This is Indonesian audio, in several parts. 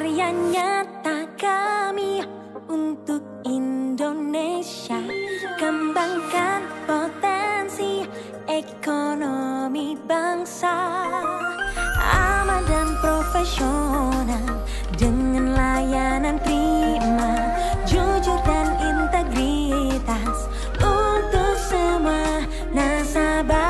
karya nyata kami untuk Indonesia. Kembangkan potensi ekonomi bangsa, aman dan profesional dengan layanan prima, jujur dan integritas untuk semua nasabah.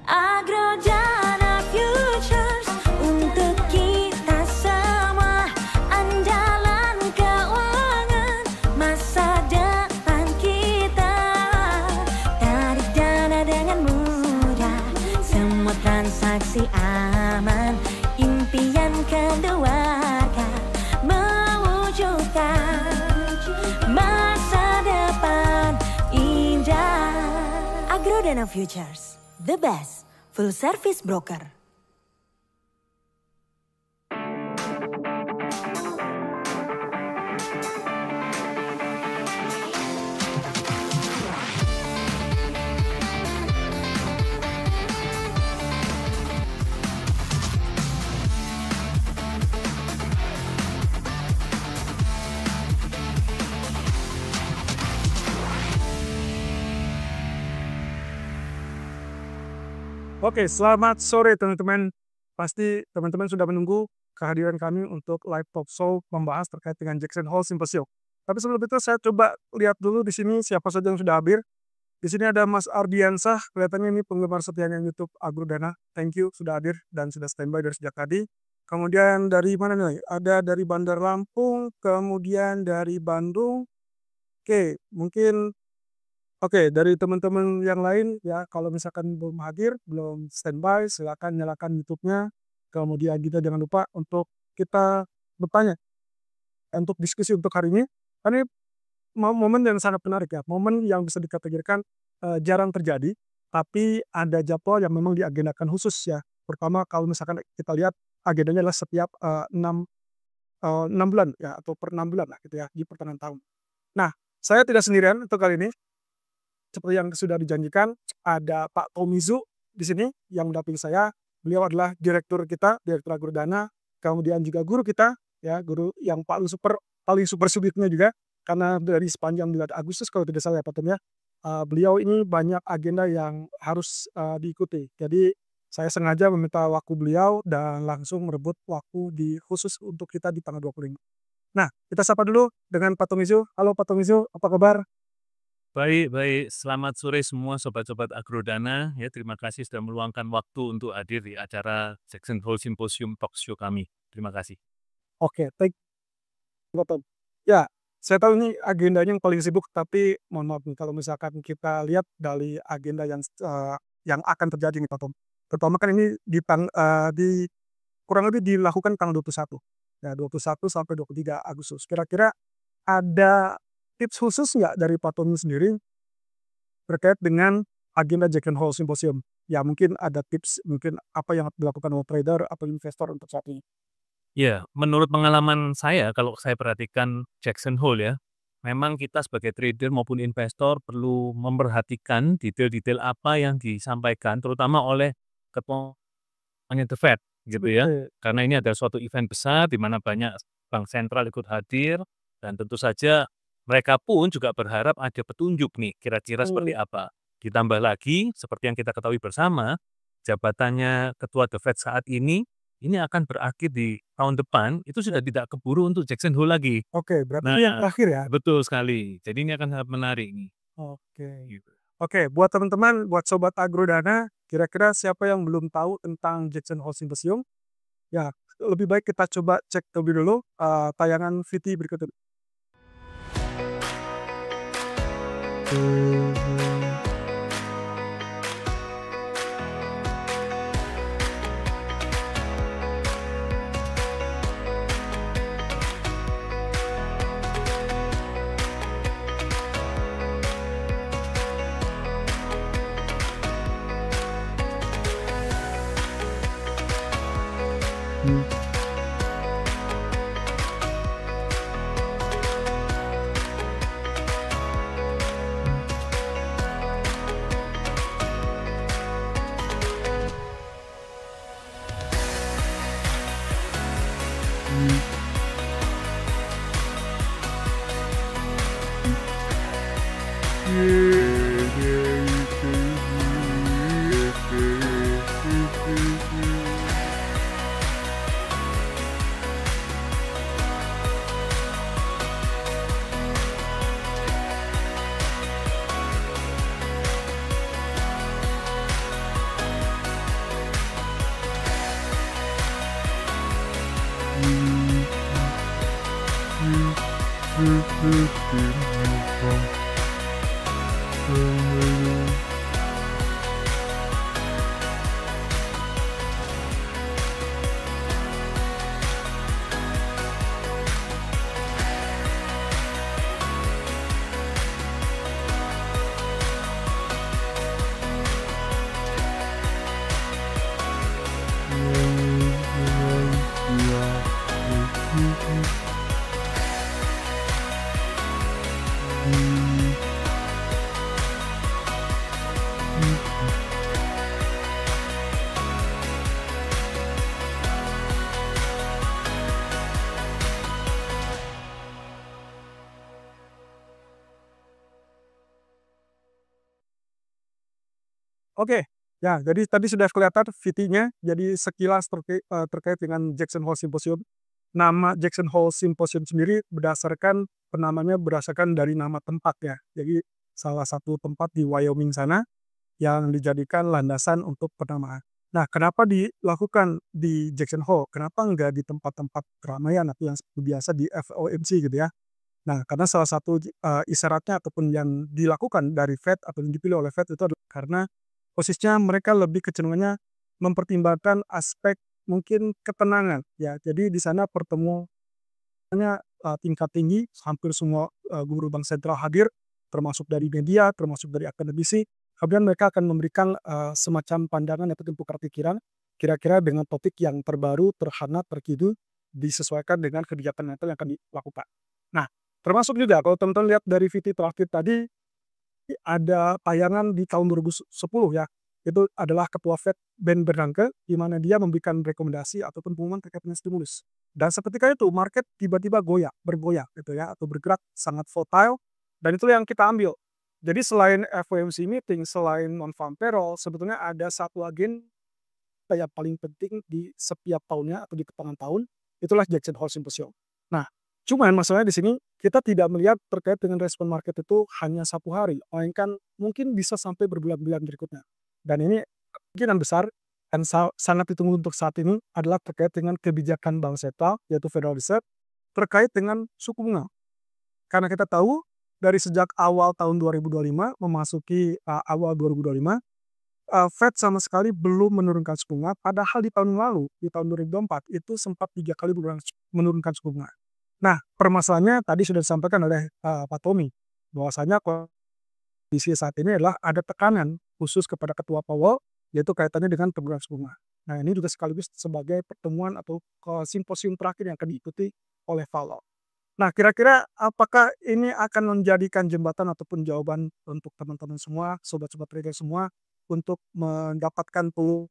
Agrodana Futures untuk kita semua, andalan keuangan masa depan kita. Tarik dana dengan mudah, semua transaksi aman, impian keluarga mewujudkan masa depan indah. Agrodana Futures, the best full service broker. Oke, selamat sore teman-teman. Pasti teman-teman sudah menunggu kehadiran kami untuk live talk show membahas terkait dengan Jackson Hole Symposium. Tapi sebelum itu saya coba lihat dulu di sini siapa saja yang sudah hadir. Di sini ada Mas Ardiansah, kelihatannya ini penggemar setianya YouTube Agrodana. Thank you sudah hadir dan sudah standby dari sejak tadi. Kemudian dari mana nih? Ada dari Bandar Lampung, kemudian dari Bandung. Oke, mungkin Oke, dari teman-teman yang lain ya, kalau misalkan belum hadir, belum standby, silakan nyalakan YouTube-nya. Kemudian kita jangan lupa untuk kita bertanya untuk diskusi untuk hari ini. Ini momen yang sangat menarik ya, momen yang bisa dikategorikan jarang terjadi, tapi ada jadwal yang memang diagendakan khusus ya. Pertama kalau misalkan kita lihat agendanya adalah setiap 6 bulan ya, atau per 6 bulan lah gitu ya, di pertengahan tahun. Nah, saya tidak sendirian untuk kali ini. Seperti yang sudah dijanjikan, ada Pak Tomizu di sini yang mendampingi saya. Beliau adalah direktur kita, direktur Agrodana, kemudian juga guru kita, ya guru yang paling super subitnya juga, karena dari sepanjang bulan Agustus kalau tidak salah ya Pak Tom ya, beliau ini banyak agenda yang harus diikuti. Jadi saya sengaja meminta waktu beliau dan langsung merebut waktu khusus untuk kita di tanggal 25. Nah, kita sapa dulu dengan Pak Tomizu. Halo Pak Tomizu, apa kabar? Baik. Selamat sore semua sobat-sobat Agrodana. Ya, terima kasih sudah meluangkan waktu untuk hadir di acara Jackson Hole Symposium Talk Show kami. Terima kasih. Oke, thank you, Pak Tom. Ya, saya tahu ini agendanya yang paling sibuk, tapi mohon maaf nih, kalau misalkan kita lihat dari agenda yang akan terjadi nih Pak Tom. Pertama kan ini kurang lebih dilakukan tanggal 21. Ya, 21 sampai 23 Agustus. Kira-kira ada tips khusus nggak dari Pak Tommy sendiri terkait dengan agenda Jackson Hole Symposium? Ya mungkin ada tips, mungkin apa yang dilakukan oleh trader atau investor untuk saat ini. Ya, menurut pengalaman saya, kalau saya perhatikan Jackson Hole ya, memang kita sebagai trader maupun investor perlu memperhatikan detail-detail apa yang disampaikan, terutama oleh ketuanya The Fed, gitu ya. Karena ini adalah suatu event besar di mana banyak bank sentral ikut hadir, dan tentu saja mereka pun juga berharap ada petunjuk nih, kira-kira seperti apa. Ditambah lagi, seperti yang kita ketahui bersama, jabatannya Ketua The Fed saat ini akan berakhir di tahun depan, itu sudah tidak keburu untuk Jackson Hole lagi. Oke, berarti yang terakhir ya? Betul sekali. Jadi ini akan sangat menarik nih. Oke, buat teman-teman, buat Sobat Agrodana, kira-kira siapa yang belum tahu tentang Jackson Hole Symposium? Ya, lebih baik kita coba cek terlebih dulu tayangan VT berikut ini. Oke, ya jadi tadi sudah kelihatan VT-nya, jadi sekilas terkait dengan Jackson Hole Symposium. Nama Jackson Hole Symposium sendiri penamanya berdasarkan dari nama tempatnya. Jadi salah satu tempat di Wyoming sana yang dijadikan landasan untuk penamaan. Nah, kenapa dilakukan di Jackson Hole? Kenapa nggak di tempat-tempat keramaian atau yang seperti biasa di FOMC gitu ya? Nah, karena salah satu isyaratnya ataupun yang dilakukan dari Fed atau yang dipilih oleh Fed itu adalah karena posisinya mereka lebih kecenderungannya mempertimbangkan aspek mungkin ketenangan ya. Jadi di sana pertemuannya tingkat tinggi, hampir semua guru bank sentral hadir, termasuk dari media, termasuk dari akademisi. Kemudian mereka akan memberikan semacam pandangan atau tukar pikiran kira-kira dengan topik yang terbaru, terhangat, terkini, disesuaikan dengan kebijakan moneter yang akan dilakukan. Nah, termasuk juga kalau teman-teman lihat dari VT terakhir tadi, ada tayangan di tahun 2010 ya, itu adalah Ketua Fed Ben Bernanke, di mana dia memberikan rekomendasi ataupun pengumuman terkait dengan stimulus. Dan seketika itu market tiba-tiba bergoyah gitu ya, atau bergerak sangat volatile, dan itu yang kita ambil. Jadi selain FOMC meeting, selain non-farm payroll, sebetulnya ada satu agen yang paling penting di setiap tahunnya atau di pertengahan tahun, itulah Jackson Hole Symposium. Nah, cuman masalahnya di sini kita tidak melihat terkait dengan respon market itu hanya 1 hari, melainkan mungkin bisa sampai berbulan-bulan berikutnya. Dan ini kemungkinan besar dan sangat ditunggu untuk saat ini adalah terkait dengan kebijakan bank sentral, yaitu Federal Reserve, terkait dengan suku bunga. Karena kita tahu dari sejak awal tahun 2025 memasuki awal 2025, Fed sama sekali belum menurunkan suku bunga, padahal di tahun lalu, di tahun 2024, itu sempat 3 kali menurunkan suku bunga. Nah, permasalahannya tadi sudah disampaikan oleh Pak Tommy, bahwasanya kondisi saat ini adalah ada tekanan khusus kepada Ketua Powell, yaitu kaitannya dengan penurunan suku bunga. Nah, ini juga sekaligus sebagai pertemuan atau simposium terakhir yang akan diikuti oleh Powell. Nah, kira-kira apakah ini akan menjadikan jembatan ataupun jawaban untuk teman-teman semua, sobat-sobat trader semua, untuk mendapatkan peluang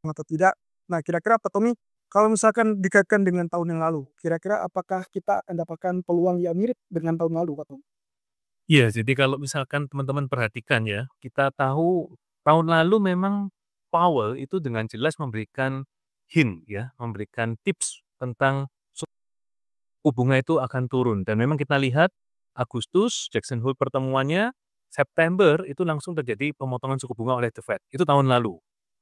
atau tidak? Nah, kira-kira Pak Tommy, kalau misalkan dikaitkan dengan tahun yang lalu, kira-kira apakah kita akan dapatkan peluang yang mirip dengan tahun lalu, Pak Tommy? Iya, jadi kalau misalkan teman-teman perhatikan ya, kita tahu tahun lalu memang Powell itu dengan jelas memberikan hint ya, memberikan tips tentang suku bunga itu akan turun. Dan memang kita lihat Agustus, Jackson Hole pertemuannya, September itu langsung terjadi pemotongan suku bunga oleh The Fed. Itu tahun lalu.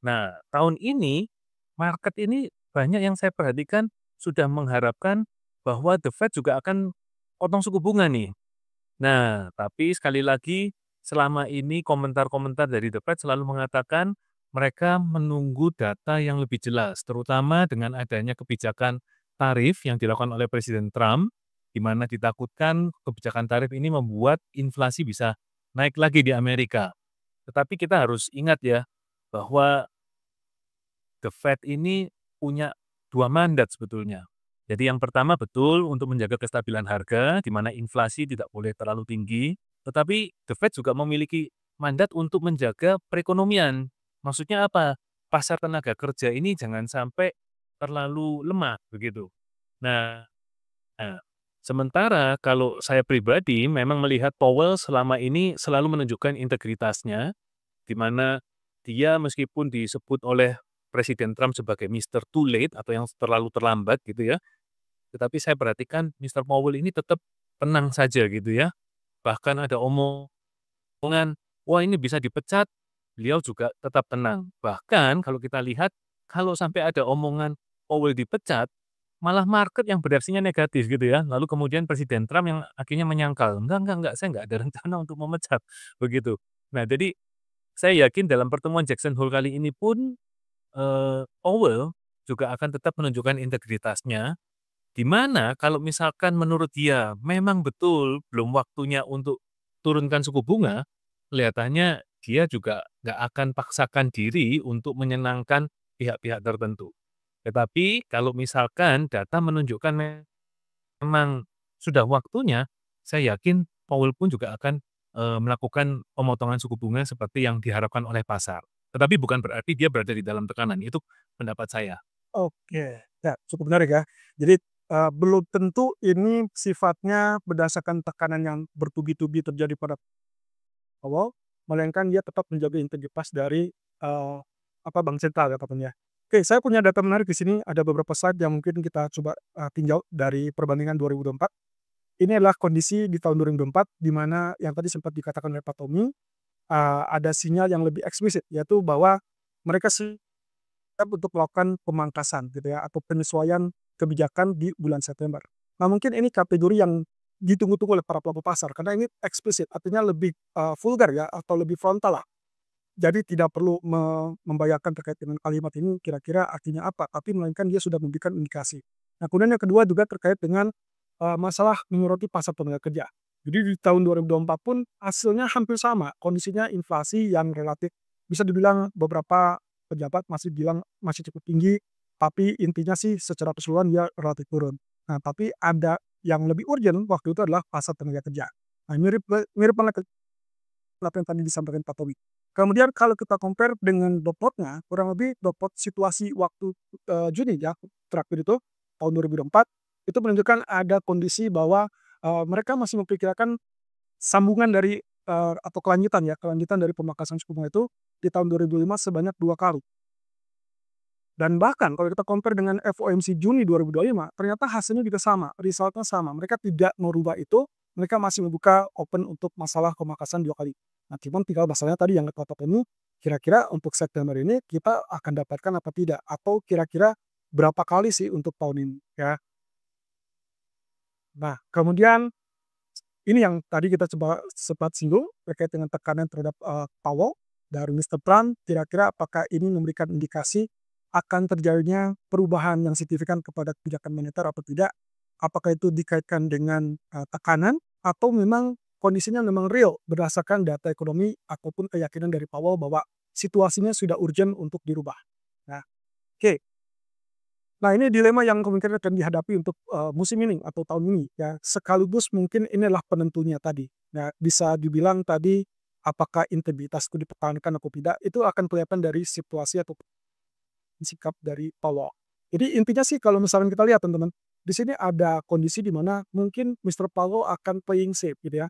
Nah, tahun ini, market ini banyak yang saya perhatikan sudah mengharapkan bahwa The Fed juga akan potong suku bunga nih. Nah, tapi sekali lagi, selama ini komentar-komentar dari The Fed selalu mengatakan mereka menunggu data yang lebih jelas, terutama dengan adanya kebijakan tarif yang dilakukan oleh Presiden Trump, di mana ditakutkan kebijakan tarif ini membuat inflasi bisa naik lagi di Amerika. Tetapi kita harus ingat ya, bahwa The Fed ini punya 2 mandat sebetulnya. Jadi yang pertama betul untuk menjaga kestabilan harga, di mana inflasi tidak boleh terlalu tinggi, tetapi The Fed juga memiliki mandat untuk menjaga perekonomian. Maksudnya apa? Pasar tenaga kerja ini jangan sampai terlalu lemah begitu. Nah, Sementara kalau saya pribadi memang melihat Powell selama ini selalu menunjukkan integritasnya, di mana dia meskipun disebut oleh Presiden Trump sebagai Mister Too Late atau yang terlalu terlambat gitu ya, tetapi saya perhatikan Mister Powell ini tetap tenang saja gitu ya. Bahkan ada omongan, "Wah ini bisa dipecat," beliau juga tetap tenang. Bahkan kalau kita lihat, kalau sampai ada omongan Powell dipecat, malah market yang bereaksinya negatif gitu ya. Lalu kemudian Presiden Trump yang akhirnya menyangkal, enggak, saya nggak ada rencana untuk memecat," begitu. Nah jadi, saya yakin dalam pertemuan Jackson Hole kali ini pun, Powell juga akan tetap menunjukkan integritasnya, di mana kalau misalkan menurut dia memang betul belum waktunya untuk turunkan suku bunga, kelihatannya dia juga nggak akan paksakan diri untuk menyenangkan pihak-pihak tertentu. Tetapi kalau misalkan data menunjukkan memang sudah waktunya, saya yakin Powell pun juga akan, melakukan pemotongan suku bunga seperti yang diharapkan oleh pasar. Tetapi bukan berarti dia berada di dalam tekanan, itu pendapat saya. Oke, ya cukup menarik ya. Jadi, belum tentu ini sifatnya berdasarkan tekanan yang bertubi-tubi terjadi pada awal, melainkan dia tetap menjaga integritas dari, bank sentral ya katanya. Oke, saya punya data menarik di sini, ada beberapa slide yang mungkin kita coba, tinjau dari perbandingan 2024. Ini adalah kondisi di tahun 2024, di mana yang tadi sempat dikatakan oleh Pak Tommy, ada sinyal yang lebih eksplisit, yaitu bahwa mereka siap untuk melakukan pemangkasan gitu ya, atau penyesuaian kebijakan di bulan September. Nah mungkin ini kategori yang ditunggu-tunggu oleh para pelaku pasar, karena ini eksplisit, artinya lebih vulgar ya, atau lebih frontal lah. Jadi tidak perlu membayangkan terkait dengan kalimat ini kira-kira artinya apa, tapi melainkan dia sudah memberikan indikasi. Nah kemudian yang kedua juga terkait dengan masalah menyoroti pasar tenaga kerja. Jadi di tahun 2024 pun hasilnya hampir sama, kondisinya inflasi yang relatif bisa dibilang beberapa pejabat masih bilang masih cukup tinggi, tapi intinya sih secara keseluruhan dia relatif turun. Nah tapi ada yang lebih urgent waktu itu adalah pasar tenaga kerja. Nah mirip mirip banget apa yang tadi disampaikan Pak Towi. Kemudian kalau kita compare dengan dot plot-nya, kurang lebih dot plot situasi waktu, Juni ya, terakhir itu, tahun 2024, itu menunjukkan ada kondisi bahwa, mereka masih memperkirakan sambungan dari, atau kelanjutan dari pemangkasan suku bunga itu di tahun 2005 sebanyak 2 kali. Dan bahkan kalau kita compare dengan FOMC Juni 2025, ternyata hasilnya juga sama, result-nya sama. Mereka tidak merubah itu, mereka masih membuka open untuk masalah pemangkasan 2 kali. Nah, cuman tinggal masalahnya tadi yang kata ini, kira-kira untuk September ini kita akan dapatkan apa tidak? Atau kira-kira berapa kali sih untuk tahun ini, ya. Nah, kemudian ini yang tadi kita coba sempat singgung terkait dengan tekanan terhadap, Powell dari Mister Trump, kira-kira apakah ini memberikan indikasi akan terjadinya perubahan yang signifikan kepada kebijakan moneter atau tidak? Apakah itu dikaitkan dengan, tekanan atau memang kondisinya memang real berdasarkan data ekonomi ataupun keyakinan dari Powell bahwa situasinya sudah urgent untuk dirubah. Nah, oke. Nah, ini dilema yang kemungkinan akan dihadapi untuk, musim ini atau tahun ini ya, sekaligus mungkin ini adalah penentunya tadi. Nah, bisa dibilang tadi apakah integritasku dipertahankan atau tidak, itu akan kelihatan dari situasi atau sikap dari Powell. Jadi intinya sih kalau misalkan kita lihat teman-teman, di sini ada kondisi di mana mungkin Mister Powell akan playing safe gitu ya.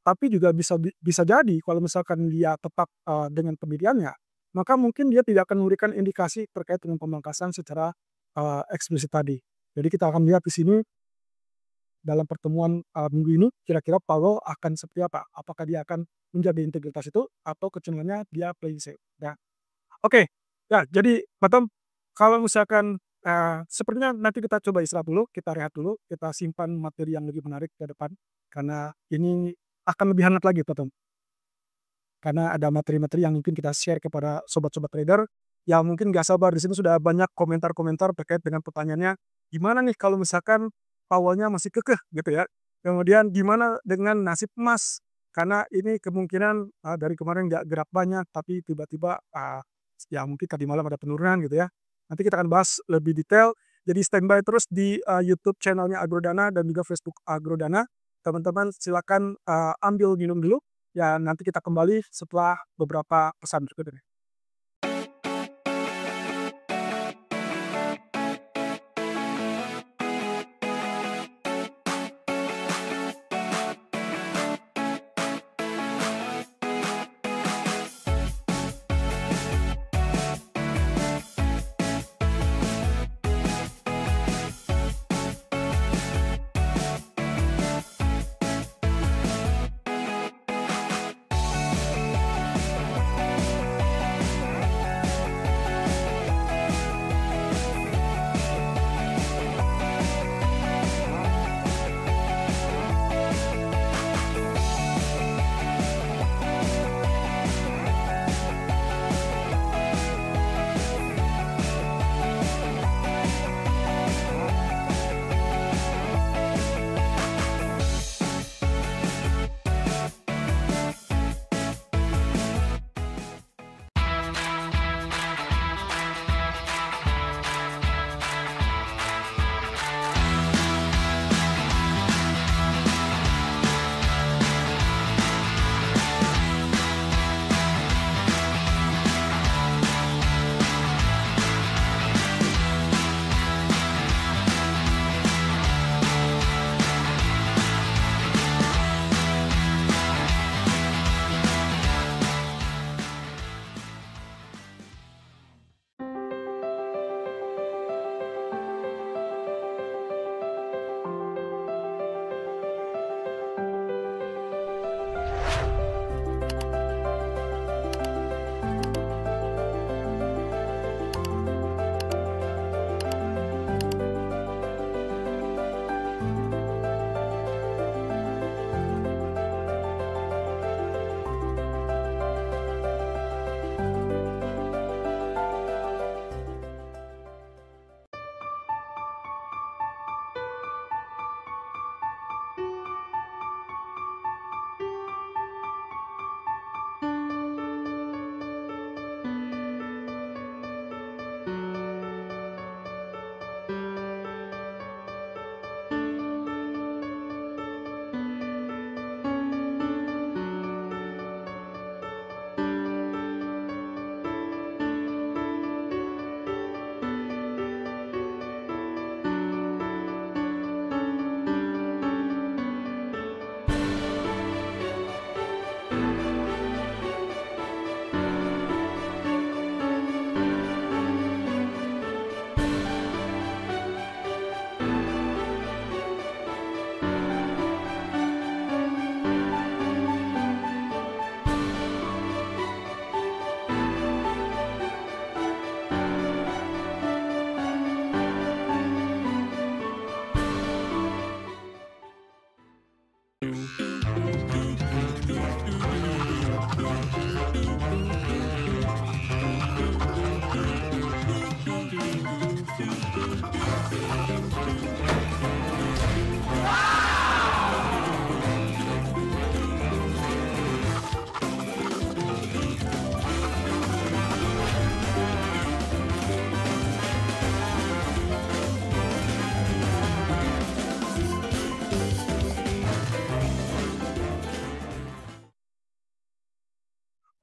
Tapi juga bisa jadi kalau misalkan dia tetap, dengan pendiriannya, maka mungkin dia tidak akan memberikan indikasi terkait dengan pemangkasan secara, eksplisit tadi. Jadi kita akan lihat di sini dalam pertemuan, minggu ini kira-kira Powell akan seperti apa? Apakah dia akan menjaga integritas itu atau kecenderungannya dia playing safe. Nah, oke. Ya, jadi Batam, kalau misalkan, sepertinya nanti kita coba istirahat dulu, kita rehat dulu, kita simpan materi yang lebih menarik ke depan, karena ini akan lebih hangat lagi Batam. Karena ada materi-materi yang mungkin kita share kepada sobat-sobat trader, yang mungkin nggak sabar, di sini sudah banyak komentar-komentar terkait dengan pertanyaannya, gimana nih kalau misalkan Powell-nya masih kekeh gitu ya, kemudian gimana dengan nasib emas? Karena ini kemungkinan, dari kemarin nggak gerak banyak, tapi tiba-tiba, ya mungkin tadi malam ada penurunan gitu ya. Nanti kita akan bahas lebih detail, jadi standby terus di, YouTube channel-nya Agrodana dan juga Facebook Agrodana. Teman-teman silakan, ambil minum dulu, ya nanti kita kembali setelah beberapa pesan berikut ini.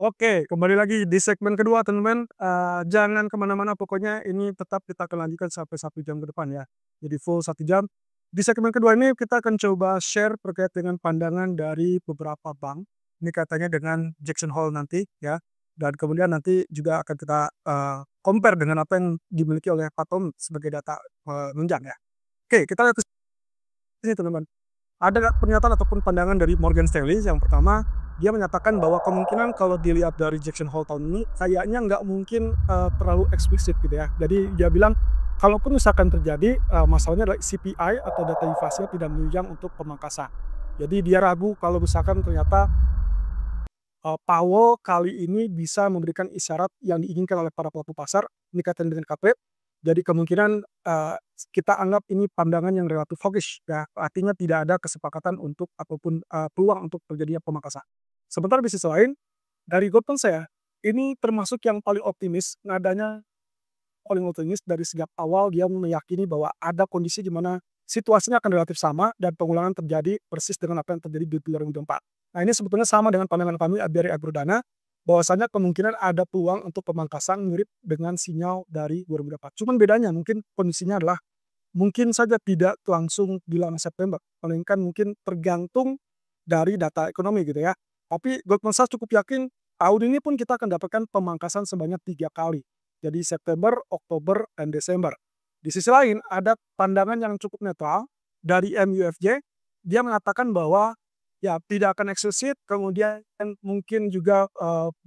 Oke, kembali lagi di segmen kedua teman-teman. Jangan kemana-mana, pokoknya ini tetap kita akan lanjutkan sampai 1 jam ke depan ya. Jadi full 1 jam. Di segmen kedua ini kita akan coba share terkait dengan pandangan dari beberapa bank. Ini katanya dengan Jackson Hole nanti ya. Dan kemudian nanti juga akan kita compare dengan apa yang dimiliki oleh Pak Tom sebagai data penunjang ya. Oke, kita lihat ke sini teman-teman. Ada pernyataan ataupun pandangan dari Morgan Stanley. Yang pertama, dia menyatakan bahwa kemungkinan kalau dilihat dari Jackson Hole tahun ini, kayaknya nggak mungkin terlalu eksplisit gitu ya. Jadi dia bilang, kalaupun misalkan terjadi, masalahnya adalah CPI atau data inflasi tidak menunjang untuk pemangkasan. Jadi dia ragu kalau misalkan ternyata Powell kali ini bisa memberikan isyarat yang diinginkan oleh para pelaku pasar, ini kaitan dengan KP. Jadi kemungkinan kita anggap ini pandangan yang relatif hawkish ya, artinya tidak ada kesepakatan untuk ataupun peluang untuk terjadinya pemangkasan. Sementara di sisi lain, dari Goldman Sachs ini termasuk yang paling optimis, nadanya paling optimis dari sejak awal. Dia meyakini bahwa ada kondisi di mana situasinya akan relatif sama dan pengulangan terjadi persis dengan apa yang terjadi di 2024. Nah ini sebetulnya sama dengan pandangan kami dari Agrodana, bahwasanya kemungkinan ada peluang untuk pemangkasan mirip dengan sinyal dari 2024. Cuman bedanya mungkin kondisinya adalah mungkin saja tidak langsung di bulan September, melainkan mungkin tergantung dari data ekonomi gitu ya. Tapi Goldman Sachs cukup yakin tahun ini pun kita akan dapatkan pemangkasan sebanyak 3 kali. Jadi September, Oktober, dan Desember. Di sisi lain ada pandangan yang cukup netral dari MUFG. Dia mengatakan bahwa ya tidak akan eksplisit, kemudian mungkin juga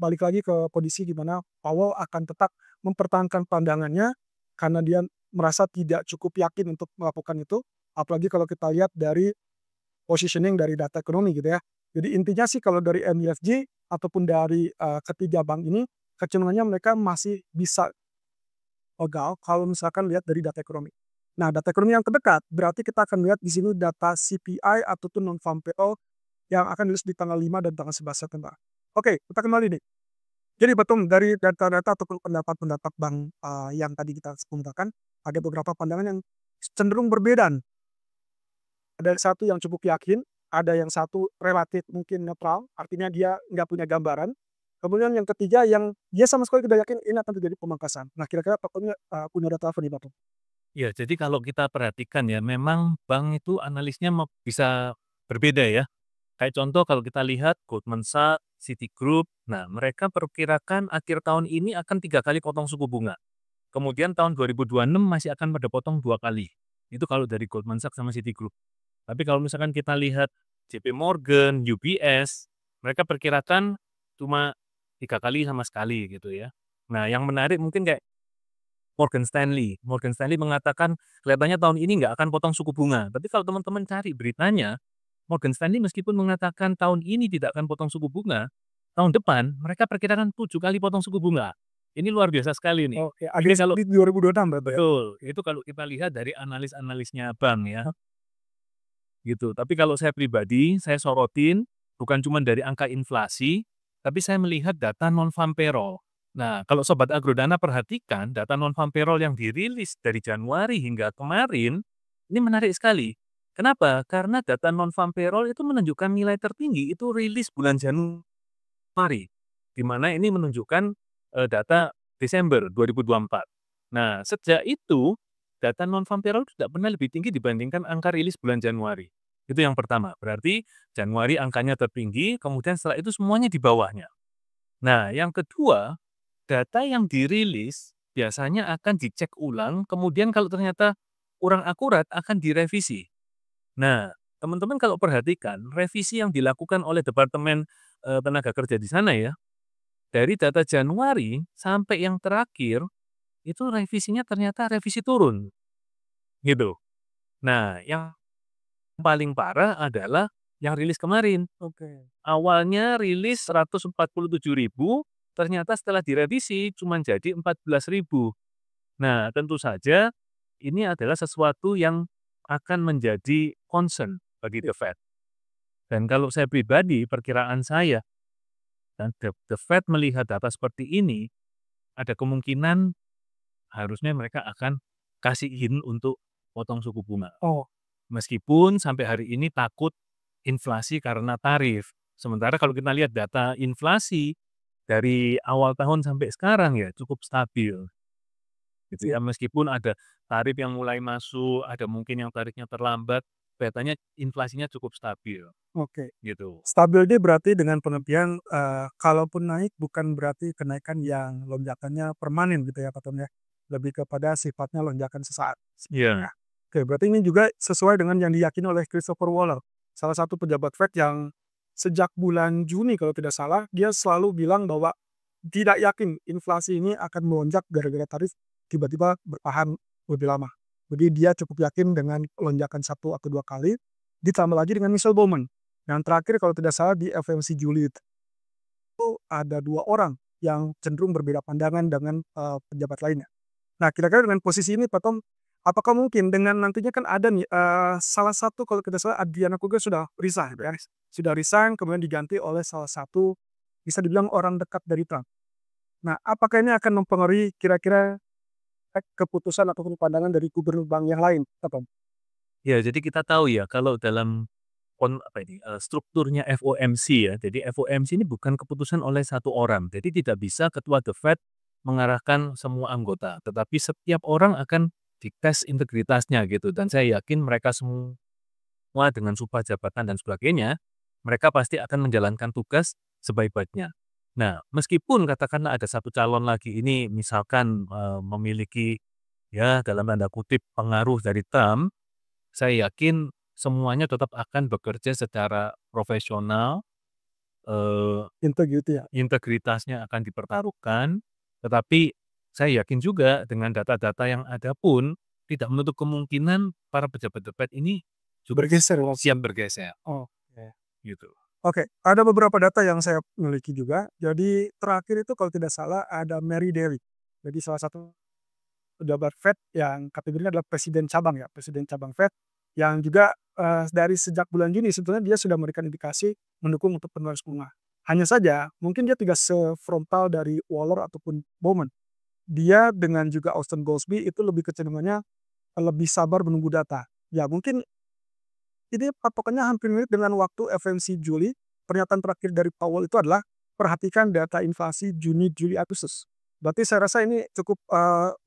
balik lagi ke kondisi di mana Powell akan tetap mempertahankan pandangannya karena dia merasa tidak cukup yakin untuk melakukan itu, apalagi kalau kita lihat dari positioning dari data ekonomi gitu ya. Jadi intinya sih kalau dari MUFG ataupun dari ketiga bank ini, kecenderungannya mereka masih bisa gagal kalau misalkan lihat dari data ekonomi. Nah, data ekonomi yang terdekat berarti kita akan lihat di sini data CPI ataupun non-farm payroll yang akan dirilis di tanggal 5 dan tanggal 11 September. Oke, kita kembali nih. Jadi betul dari data-data ataupun pendapat-pendapat bank yang tadi kita kemukakan, ada beberapa pandangan yang cenderung berbeda. Ada satu yang cukup yakin, ada yang satu relatif mungkin netral, artinya dia nggak punya gambaran. Kemudian yang ketiga yang dia sama sekali tidak yakin ini akan terjadi pemangkasan. Nah kira-kira Pak Tony punya data apa nih Pak Tony? Ya, jadi kalau kita perhatikan ya, memang bank itu analisnya bisa berbeda ya. Kayak contoh kalau kita lihat Goldman Sachs, Citigroup, nah mereka perkirakan akhir tahun ini akan 3 kali potong suku bunga. Kemudian tahun 2026 masih akan pada potong 2 kali. Itu kalau dari Goldman Sachs sama Citigroup. Tapi kalau misalkan kita lihat JP Morgan, UBS, mereka perkirakan cuma 3 kali sama sekali gitu ya. Nah yang menarik mungkin kayak Morgan Stanley. Morgan Stanley mengatakan kelihatannya tahun ini nggak akan potong suku bunga. Tapi kalau teman-teman cari beritanya, Morgan Stanley meskipun mengatakan tahun ini tidak akan potong suku bunga, tahun depan mereka perkirakan 7 kali potong suku bunga. Ini luar biasa sekali nih. Oke, Ini kalau di 2026 berarti ya? betul, itu kalau kita lihat dari analis-analisnya bank ya. Gitu. Tapi kalau saya pribadi, saya sorotin bukan cuma dari angka inflasi, tapi saya melihat data non-farm payroll. Nah, kalau Sobat Agrodana perhatikan data non-farm payroll yang dirilis dari Januari hingga kemarin, ini menarik sekali. Kenapa? Karena data non-farm payroll itu menunjukkan nilai tertinggi itu rilis bulan Januari, di mana ini menunjukkan data Desember 2024. Nah, sejak itu data non-farm payroll tidak pernah lebih tinggi dibandingkan angka rilis bulan Januari. Itu yang pertama. Berarti Januari angkanya tertinggi, kemudian setelah itu semuanya di bawahnya. Nah, yang kedua, data yang dirilis biasanya akan dicek ulang, kemudian kalau ternyata kurang akurat akan direvisi. Nah, teman-teman kalau perhatikan, revisi yang dilakukan oleh Departemen Tenaga Kerja di sana ya, dari data Januari sampai yang terakhir, itu revisinya ternyata revisi turun. Gitu. Nah, yang paling parah adalah yang rilis kemarin. Oke. Awalnya rilis 147.000, ternyata setelah direvisi cuma jadi 14.000. Nah, tentu saja ini adalah sesuatu yang akan menjadi concern bagi The Fed. Dan kalau saya pribadi, perkiraan saya, dan The Fed melihat data seperti ini, ada kemungkinan harusnya mereka akan kasih izin untuk potong suku bunga. Oh, Meskipun sampai hari ini takut inflasi karena tarif. Sementara kalau kita lihat data inflasi dari awal tahun sampai sekarang ya cukup stabil. Gitu ya, meskipun ada tarif yang mulai masuk, ada mungkin yang tarifnya terlambat, kelihatannya inflasinya cukup stabil oke. gitu. Stabil ini berarti dengan pengertian, kalaupun naik bukan berarti kenaikan yang lonjakannya permanen gitu ya Pak Tom ya, lebih kepada sifatnya lonjakan sesaat. Iya. Oke, berarti ini juga sesuai dengan yang diyakini oleh Christopher Waller, salah satu pejabat Fed yang sejak bulan Juni kalau tidak salah, dia selalu bilang bahwa tidak yakin inflasi ini akan melonjak gara-gara tarif tiba-tiba bertahan lebih lama. Jadi dia cukup yakin dengan lonjakan 1 atau 2 kali, ditambah lagi dengan Michelle Bowman. Yang terakhir kalau tidak salah di FOMC Juli itu ada 2 orang yang cenderung berbeda pandangan dengan, pejabat lainnya. Nah, kira-kira dengan posisi ini Pak Tom, apakah mungkin dengan nantinya kan ada nih, salah satu kalau tidak salah Adriana Kuga sudah resign ya, sudah resign kemudian diganti oleh salah satu bisa dibilang orang dekat dari Trump. Nah, apakah ini akan mempengaruhi kira-kira keputusan ataupun pandangan dari gubernur bank yang lain, Pak Tom? Ya, jadi kita tahu ya kalau dalam strukturnya FOMC ya. Jadi FOMC ini bukan keputusan oleh satu orang. Jadi tidak bisa ketua The Fed mengarahkan semua anggota, tetapi setiap orang akan dites integritasnya gitu. Dan saya yakin mereka semua dengan sumpah jabatan dan sebagainya, mereka pasti akan menjalankan tugas sebaik-baiknya. Nah, meskipun katakanlah ada satu calon lagi ini misalkan memiliki ya dalam tanda kutip pengaruh dari Trump, saya yakin semuanya tetap akan bekerja secara profesional, Integrity ya? integritasnya akan dipertaruhkan, tetapi saya yakin juga dengan data-data yang ada pun tidak menutup kemungkinan para pejabat The Fed ini cukup Bergeser ya? siap bergeser, Oke. gitu. Oke, ada beberapa data yang saya miliki juga. Jadi terakhir itu kalau tidak salah ada Mary Daly. Jadi salah satu pejabat Fed yang kategorinya adalah presiden cabang ya, presiden cabang Fed yang juga, dari sejak bulan Juni sebetulnya dia sudah memberikan indikasi mendukung untuk penurunan suku bunga. Hanya saja mungkin dia tidak sefrontal dari Waller ataupun Bowman. Dia dengan juga Austin Goolsbee itu lebih kecenderungannya lebih sabar menunggu data. Ya mungkin ini patokannya hampir mirip dengan waktu FOMC Juli. Pernyataan terakhir dari Powell itu adalah perhatikan data inflasi Juni, Juli, Agustus. Berarti saya rasa ini cukup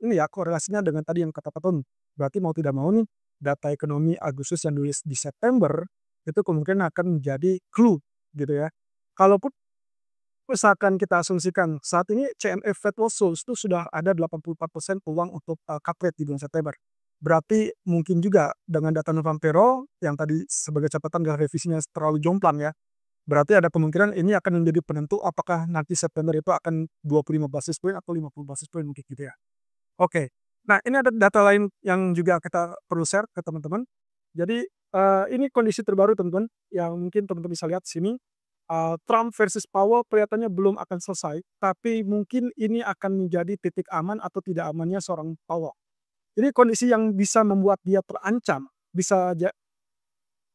ini ya korelasinya dengan tadi yang kata Pak Tony. Berarti mau tidak mau nih data ekonomi Agustus yang dirilis di September itu kemungkinan akan menjadi clue gitu ya. Kalaupun misalkan kita asumsikan saat ini CME Fed Watch itu sudah ada 84% peluang untuk cut rate di bulan September. Berarti mungkin juga dengan data non-farm payroll yang tadi sebagai catatan adalah revisinya terlalu jomplang ya. Berarti ada kemungkinan ini akan menjadi penentu apakah nanti September itu akan 25 basis point atau 50 basis point mungkin gitu ya. Oke. Nah, ini ada data lain yang juga kita perlu share ke teman-teman. Jadi ini kondisi terbaru teman-teman yang mungkin teman-teman bisa lihat di sini. Trump versus Powell kelihatannya belum akan selesai, tapi mungkin ini akan menjadi titik aman atau tidak amannya seorang Powell. Ini kondisi yang bisa membuat dia terancam, bisa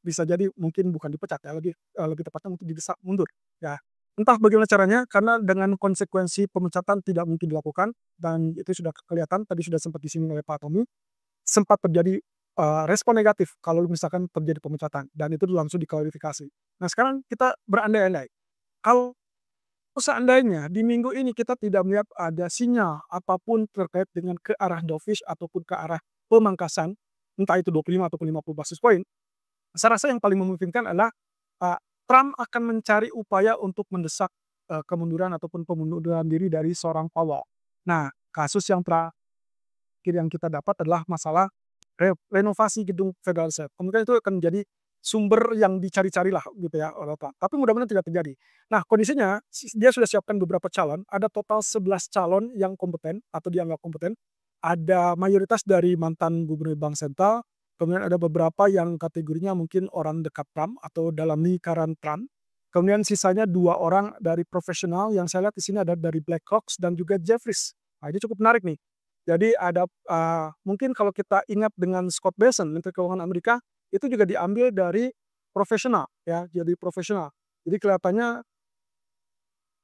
jadi mungkin bukan dipecat ya, lebih tepatnya untuk didesak mundur ya. Entah bagaimana caranya, karena dengan konsekuensi pemecatan tidak mungkin dilakukan dan itu sudah kelihatan tadi sudah sempat disinggung oleh Pak Tommy, sempat terjadi respon negatif kalau misalkan terjadi pemecatan dan itu langsung diklarifikasi. Nah, sekarang kita berandai-andai, kalau seandainya di minggu ini kita tidak melihat ada sinyal apapun terkait dengan ke arah dovish ataupun ke arah pemangkasan, entah itu 25 atau 50 basis point, saya rasa yang paling memungkinkan adalah Trump akan mencari upaya untuk mendesak kemunduran ataupun pengunduran diri dari seorang Powell. Nah, kasus yang terakhir yang kita dapat adalah masalah renovasi gedung Federal Reserve. Kemungkinan itu akan menjadi sumber yang dicari-cari lah gitu ya oleh Trump. Tapi mudah-mudahan tidak terjadi. Nah, kondisinya dia sudah siapkan beberapa calon. Ada total 11 calon yang kompeten atau dianggap kompeten. Ada mayoritas dari mantan gubernur bank sentral, kemudian ada beberapa yang kategorinya mungkin orang dekat Trump atau dalam lingkaran Trump. Kemudian sisanya 2 orang dari profesional yang saya lihat di sini ada dari BlackRock dan juga Jefferies. Nah, ini cukup menarik nih. Jadi ada mungkin kalau kita ingat dengan Scott Bessent, Menteri Keuangan Amerika, itu juga diambil dari profesional ya, jadi profesional. Jadi kelihatannya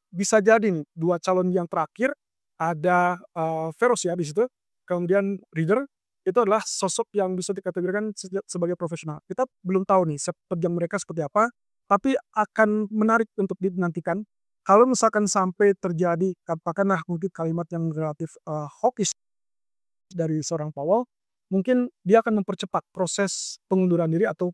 bisa jadi nih 2 calon yang terakhir ada Feroz ya di situ, kemudian Reader itu adalah sosok yang bisa dikategorikan sebagai profesional. Kita belum tahu nih pekerjaan mereka seperti apa, tapi akan menarik untuk dinantikan. Kalau misalkan sampai terjadi katakanlah mungkin kalimat yang relatif hawkish dari seorang Powell, mungkin dia akan mempercepat proses pengunduran diri atau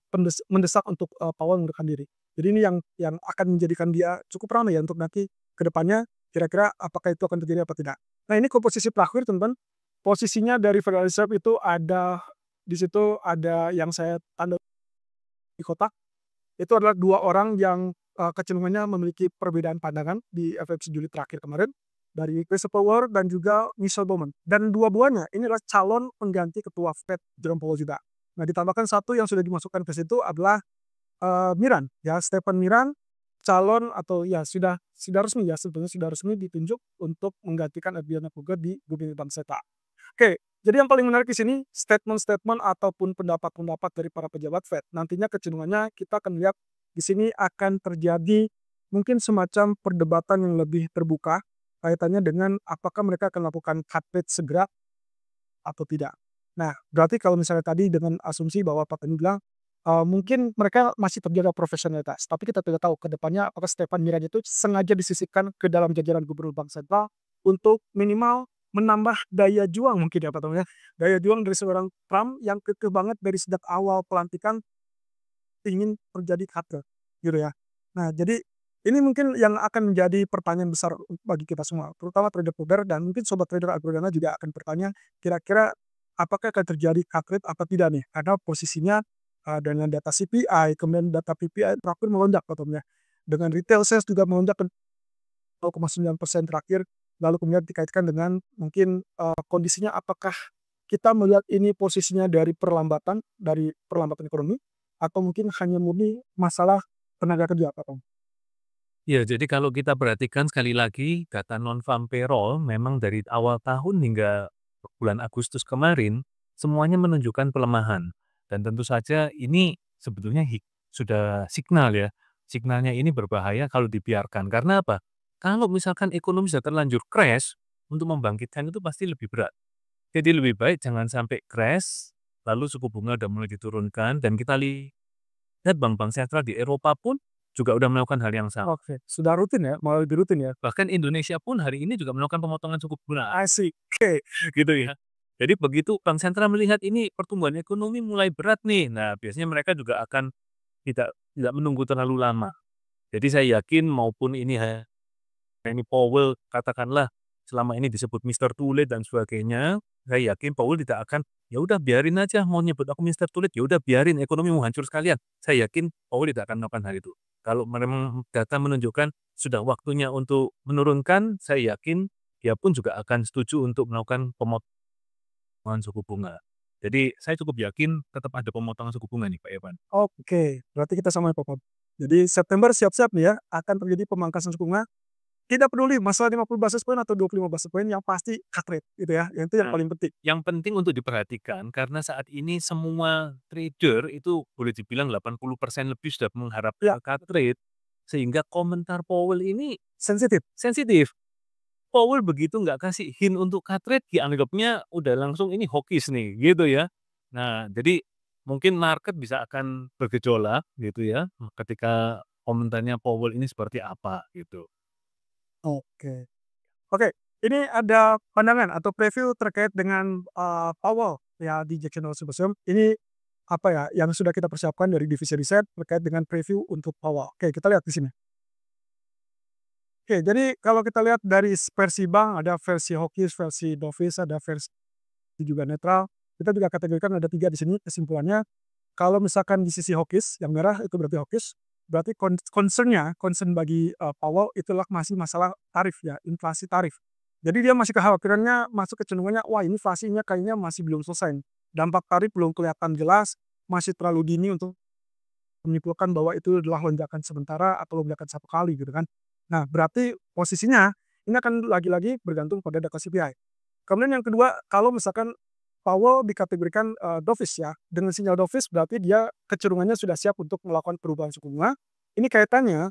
mendesak untuk Powell mengundurkan diri. Jadi ini yang akan menjadikan dia cukup ramai ya untuk nanti ke depannya kira-kira apakah itu akan terjadi apa tidak. Nah, ini komposisi terakhir teman-teman. Posisinya dari Federal Reserve itu ada di situ ada yang saya tanda di kotak. Itu adalah 2 orang yang kecenderungannya memiliki perbedaan pandangan di FOMC Juli terakhir kemarin dari Christopher Powell dan juga Michelle Bowman. Dan dua-duanya ini adalah calon pengganti ketua Fed Jerome Powell juga. Nah, ditambahkan satu yang sudah dimasukkan ke situ adalah Miran ya, Stephen Miran, calon atau ya sudah resmi ya, sebenarnya sudah resmi ditunjuk untuk menggantikan Adriana Kruger di Gubernur Bank Sentral. Oke, jadi yang paling menarik di sini statement-statement ataupun pendapat-pendapat dari para pejabat Fed. Nantinya kecenderungannya kita akan lihat di sini akan terjadi mungkin semacam perdebatan yang lebih terbuka kaitannya dengan apakah mereka akan melakukan cut rate segera atau tidak. Nah, berarti kalau misalnya tadi dengan asumsi bahwa Pak Tani bilang mungkin mereka masih terjaga profesionalitas, tapi kita tidak tahu ke depannya apakah Stephen Miran itu sengaja disisipkan ke dalam jajaran Gubernur Bank Sentral untuk minimal menambah daya juang mungkin ya Pak Tani ya. Daya juang dari seorang Trump yang kekeh banget dari sejak awal pelantikan ingin terjadi cut rate gitu ya. Nah, jadi ini mungkin yang akan menjadi pertanyaan besar bagi kita semua, terutama trader-trader dan mungkin sobat trader agrodana juga akan bertanya, kira-kira apakah akan terjadi cut rate apa tidak nih? Karena posisinya dengan data CPI, kemudian data PPI terakhir melonjak katanya. Dengan retail sales juga melonjak ke 0,9% terakhir, lalu kemudian dikaitkan dengan mungkin kondisinya apakah kita melihat ini posisinya dari perlambatan ekonomi, atau mungkin hanya murni masalah tenaga kerja Pak Tom? Ya, jadi kalau kita perhatikan sekali lagi data non-farm payroll memang dari awal tahun hingga bulan Agustus kemarin semuanya menunjukkan pelemahan. Dan tentu saja ini sebetulnya sudah signal ya. Signalnya ini berbahaya kalau dibiarkan. Karena apa? Kalau misalkan ekonomi sudah terlanjur crash, untuk membangkitkan itu pasti lebih berat. Jadi lebih baik jangan sampai crash, lalu suku bunga udah mulai diturunkan, dan kita lihat bank-bank sentral di Eropa pun juga udah melakukan hal yang sama. Oke, sudah rutin ya, malah lebih rutin ya. Bahkan Indonesia pun hari ini juga melakukan pemotongan suku bunga. Asik. Oke. Gitu ya. Jadi begitu bank sentral melihat ini pertumbuhan ekonomi mulai berat nih, nah biasanya mereka juga akan tidak menunggu terlalu lama. Jadi saya yakin maupun ini Powell katakanlah selama ini disebut Mr. Too Late dan sebagainya, saya yakin Powell tidak akan, ya udah biarin aja mau nyebut aku Mr. Too Late, ya udah biarin ekonomi mau hancur sekalian. Saya yakin Powell tidak akan melakukan hal itu. Kalau memang data menunjukkan sudah waktunya untuk menurunkan, saya yakin dia pun juga akan setuju untuk melakukan pemotongan suku bunga. Jadi saya cukup yakin tetap ada pemotongan suku bunga nih Pak Evan. Oke, berarti kita sama ya Pak. Jadi September siap-siap nih ya, akan terjadi pemangkasan suku bunga. Tidak peduli masalah 50 basis point atau 25 basis point, yang pasti cut rate gitu ya. Yang itu yang paling penting. Yang penting untuk diperhatikan karena saat ini semua trader itu boleh dibilang 80% lebih sudah mengharap cut rate, sehingga komentar Powell ini sensitif. Powell begitu nggak kasih hint untuk cut rate, dianggapnya udah langsung ini hawkish nih gitu ya. Nah, jadi mungkin market bisa akan bergejolak gitu ya ketika komentarnya Powell ini seperti apa gitu. Oke. Ini ada pandangan atau preview terkait dengan Powell ya di Jackson Hole Symposium. Ini apa ya yang sudah kita persiapkan dari divisi riset terkait dengan preview untuk Powell. Oke, kita lihat di sini. Oke, jadi kalau kita lihat dari versi bank, ada versi hawkish, versi dovish, ada versi juga netral. Kita juga kategorikan ada 3 di sini kesimpulannya. Kalau misalkan di sisi hawkish, yang merah itu berarti hawkish. Berarti concern bagi Powell itulah masih masalah tarif ya, inflasi tarif. Jadi dia masih kekhawatirannya, masuk kecenderungannya, wah ini inflasinya kayaknya masih belum selesai. dampak tarik belum kelihatan jelas, masih terlalu dini untuk menyimpulkan bahwa itu adalah lonjakan sementara atau lonjakan satu kali gitu kan. Nah, berarti posisinya ini akan lagi-lagi bergantung pada data CPI. Kemudian yang kedua, kalau misalkan Powell dikategorikan dovish ya, dengan sinyal dovish berarti dia kecenderungannya sudah siap untuk melakukan perubahan suku bunga. Ini kaitannya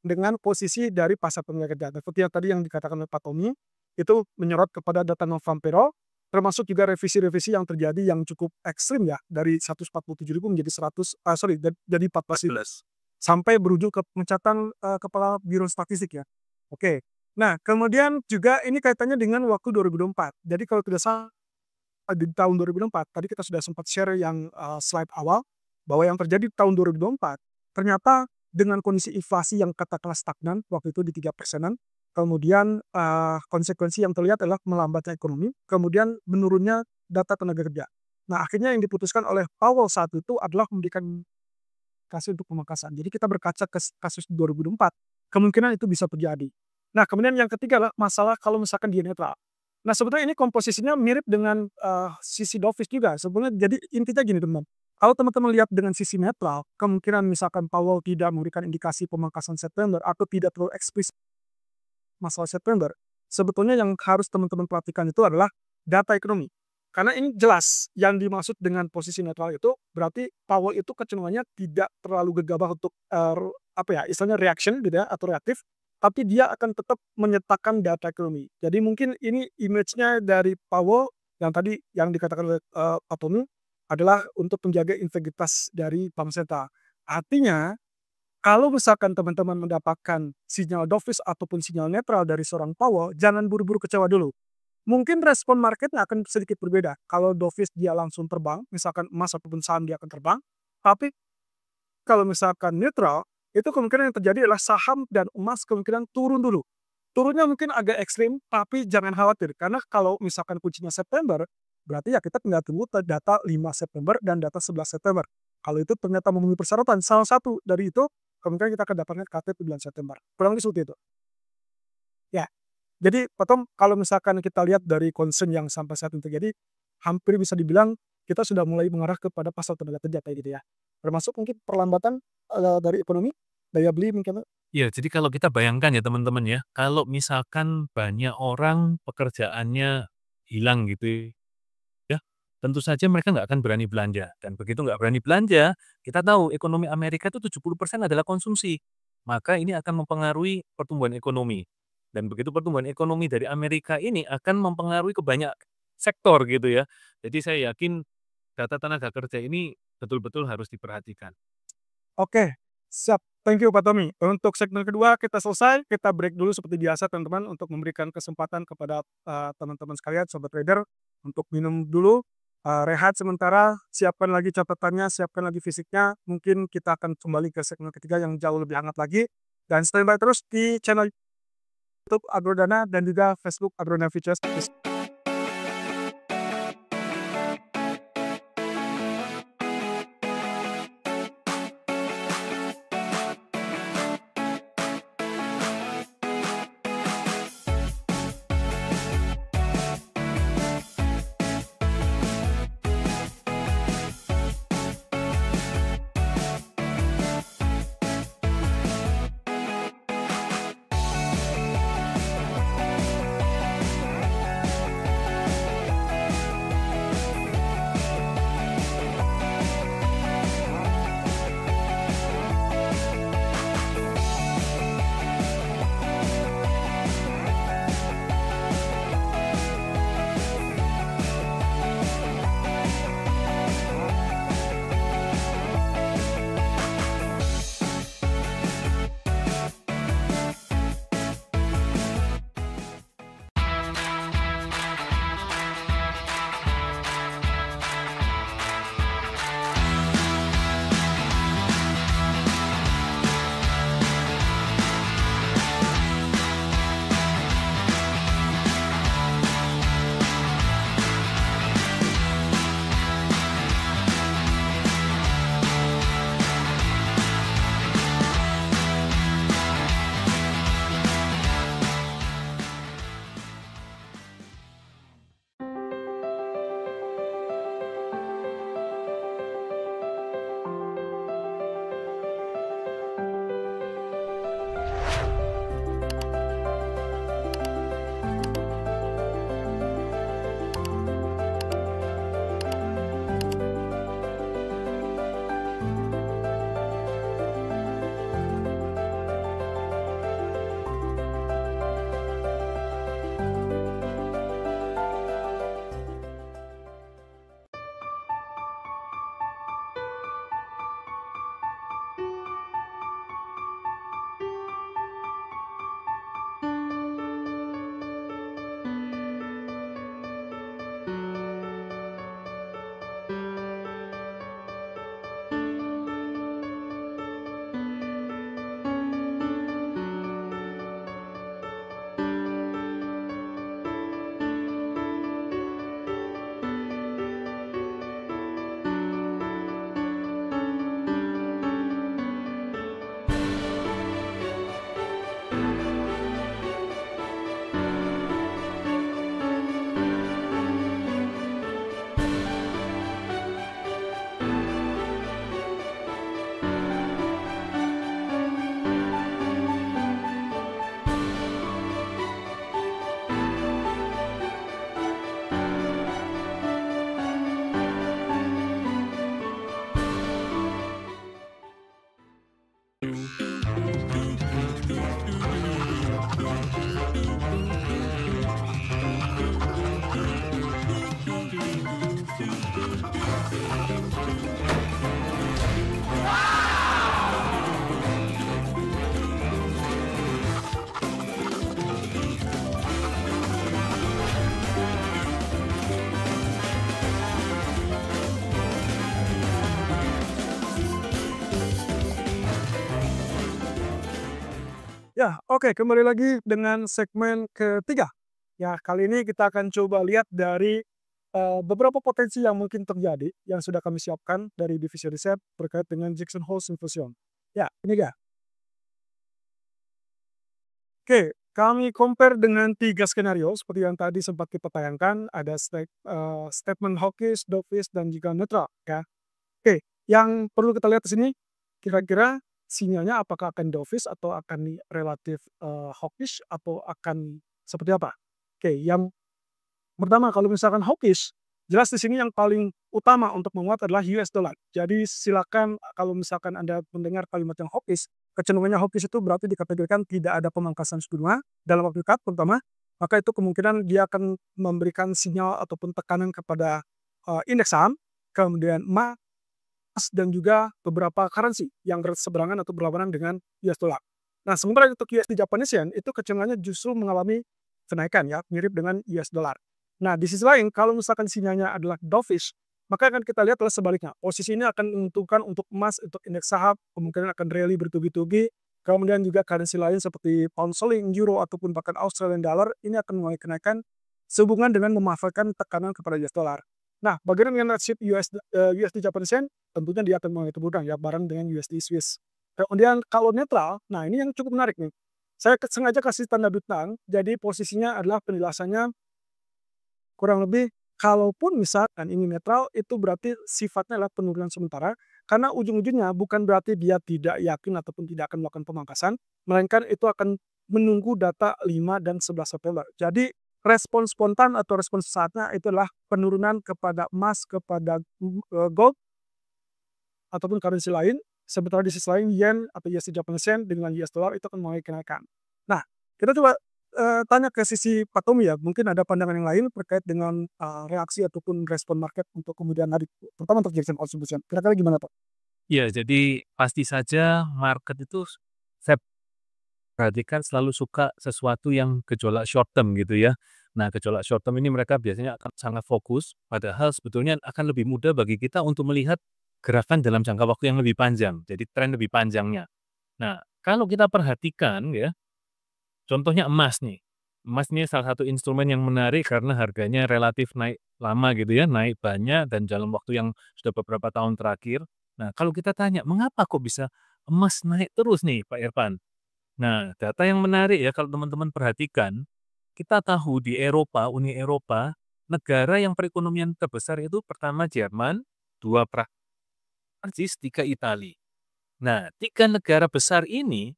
dengan posisi dari pasar tenaga kerja. Seperti yang tadi yang dikatakan oleh Pak Tommy, itu menyorot kepada data non-farm payroll, termasuk juga revisi-revisi yang terjadi yang cukup ekstrim ya, dari 147.000 menjadi jadi 14.000 sampai berujung ke pemecatan kepala Biro Statistik ya. Oke. Nah, kemudian juga ini kaitannya dengan waktu 2024. Jadi kalau tidak salah di tahun 2024, tadi kita sudah sempat share yang slide awal, bahwa yang terjadi di tahun 2024, ternyata dengan kondisi inflasi yang katakanlah stagnan, waktu itu di 3%-an, kemudian konsekuensi yang terlihat adalah melambatnya ekonomi, kemudian menurunnya data tenaga kerja. Nah, akhirnya yang diputuskan oleh Powell saat itu adalah memberikan kasih untuk pemangkasan. Jadi kita berkaca ke kasus 2024, kemungkinan itu bisa terjadi. Nah, kemudian yang ketiga adalah masalah kalau misalkan dia netral. Nah, sebetulnya ini komposisinya mirip dengan sisi dovish juga. Sebenarnya jadi intinya gini teman-teman. Kalau teman-teman lihat dengan sisi netral, kemungkinan misalkan Powell tidak memberikan indikasi pemangkasan September atau tidak terlalu eksplisit masalah September, sebetulnya yang harus teman-teman perhatikan itu adalah data ekonomi. Karena ini jelas yang dimaksud dengan posisi netral itu berarti Powell itu kecenderungannya tidak terlalu gegabah untuk istilahnya reaction gitu ya, atau reaktif, tapi dia akan tetap menyertakan data ekonomi. Jadi mungkin ini image-nya dari Powell yang tadi yang dikatakan oleh Pak Tommy adalah untuk menjaga integritas dari bank sentral. Artinya, kalau misalkan teman-teman mendapatkan sinyal dovish ataupun sinyal netral dari seorang Powell, jangan buru-buru kecewa dulu. Mungkin respon marketnya akan sedikit berbeda. Kalau dovish dia langsung terbang, misalkan emas ataupun saham dia akan terbang. Tapi kalau misalkan netral, itu kemungkinan yang terjadi adalah saham dan emas kemungkinan turun dulu. Turunnya mungkin agak ekstrim, tapi jangan khawatir. Karena kalau misalkan kuncinya September, berarti ya kita tinggal tunggu data 5 September dan data 11 September. Kalau itu ternyata memenuhi persyaratan, salah satu dari itu, kemungkinan kita akan dapatkan KT di bulan September. Kurang lebih seperti itu. Ya, jadi potom kalau misalkan kita lihat dari concern yang sampai saat ini terjadi, hampir bisa dibilang kita sudah mulai mengarah kepada pasar tenaga kerja kayak gitu ya. Termasuk mungkin perlambatan dari ekonomi, daya beli mungkin. Ya, jadi kalau kita bayangkan ya teman-teman ya, kalau misalkan banyak orang pekerjaannya hilang gitu ya, tentu saja mereka nggak akan berani belanja. Dan begitu nggak berani belanja, kita tahu ekonomi Amerika itu 70% adalah konsumsi. Maka ini akan mempengaruhi pertumbuhan ekonomi. Dan begitu pertumbuhan ekonomi dari Amerika ini akan mempengaruhi ke banyak sektor gitu ya. Jadi saya yakin data tenaga kerja ini betul-betul harus diperhatikan. Oke, siap. Thank you Pak Tommy. Untuk segmen kedua kita selesai, kita break dulu seperti biasa teman-teman untuk memberikan kesempatan kepada teman-teman sekalian, sobat trader, untuk minum dulu, rehat sementara, siapkan lagi catatannya, siapkan lagi fisiknya. Mungkin kita akan kembali ke segmen ketiga yang jauh lebih hangat lagi. Dan standby terus di channel YouTube Agrodana dan juga Facebook Agrodana Futures. Oke, kembali lagi dengan segmen ketiga. Ya, kali ini kita akan coba lihat dari beberapa potensi yang mungkin terjadi yang sudah kami siapkan dari divisi riset terkait dengan Jackson Hole Symposium. Ya, ini dia. Oke, kami compare dengan 3 skenario seperti yang tadi sempat kita tayangkan, ada statement hawkish, dovish, dan juga netral, ya. Oke, yang perlu kita lihat di sini, kira-kira sinyalnya apakah akan dovish atau akan relatif hawkish atau akan seperti apa? Oke, yang pertama kalau misalkan hawkish, jelas di sini yang paling utama untuk menguat adalah US dollar. Jadi silakan kalau misalkan Anda mendengar kalimat yang hawkish, kecenderungannya hawkish itu berarti dikategorikan tidak ada pemangkasan suku bunga dalam waktu dekat terutama, maka itu kemungkinan dia akan memberikan sinyal ataupun tekanan kepada indeks saham, kemudian emas dan juga beberapa currency yang berseberangan atau berlawanan dengan US dollar. Nah, sementara untuk USD Japanese Yen itu kecenderungannya justru mengalami kenaikan ya, mirip dengan US dollar. Nah, di sisi lain kalau misalkan sinyalnya adalah dovish, maka akan kita lihat adalah sebaliknya. Posisi ini akan menguntungkan untuk emas, untuk indeks saham, kemungkinan akan rally bertubi-tubi. Kemudian juga currency lain seperti pound sterling, euro ataupun bahkan Australian dollar ini akan mulai kenaikan sehubungan dengan memanfaatkan tekanan kepada US dollar. Nah, bagaimana dengan rate USD Japanese Yen? Tentunya dia akan mulai turun ya bareng dengan USD Swiss. Kemudian kalau netral, nah ini yang cukup menarik nih. Saya sengaja kasih tanda bintang, jadi posisinya adalah penjelasannya kurang lebih kalaupun misalkan ini netral, itu berarti sifatnya adalah penurunan sementara, karena ujung-ujungnya bukan berarti dia tidak yakin ataupun tidak akan melakukan pemangkasan, melainkan itu akan menunggu data 5 dan 11 September. Jadi respon spontan atau respon sesaatnya itu adalah penurunan kepada emas, kepada gold, ataupun currency lain, sementara di sisi lain yen atau USD Japanese Yen dengan US dollar itu akan mulai kenaikan. Nah, kita coba tanya ke sisi Pak Tommy ya, mungkin ada pandangan yang lain terkait dengan reaksi ataupun respon market untuk kemudian hari, terutama untuk Jackson Hole Symposium. Kira-kira gimana Pak? Ya, jadi pasti saja market itu saya perhatikan selalu suka sesuatu yang gejolak short term gitu ya. Nah, gejolak short term ini mereka biasanya akan sangat fokus, padahal sebetulnya akan lebih mudah bagi kita untuk melihat gerakan dalam jangka waktu yang lebih panjang, jadi tren lebih panjangnya. Nah, kalau kita perhatikan ya, contohnya emas nih. Emas ini salah satu instrumen yang menarik karena harganya relatif naik lama gitu ya, naik banyak dan dalam waktu yang sudah beberapa tahun terakhir. Nah, kalau kita tanya, mengapa kok bisa emas naik terus nih Pak Irfan? Nah, data yang menarik ya kalau teman-teman perhatikan, kita tahu di Eropa, Uni Eropa, negara yang perekonomian terbesar itu pertama Jerman, 2 Prancis, 3 Italia. Nah, 3 negara besar ini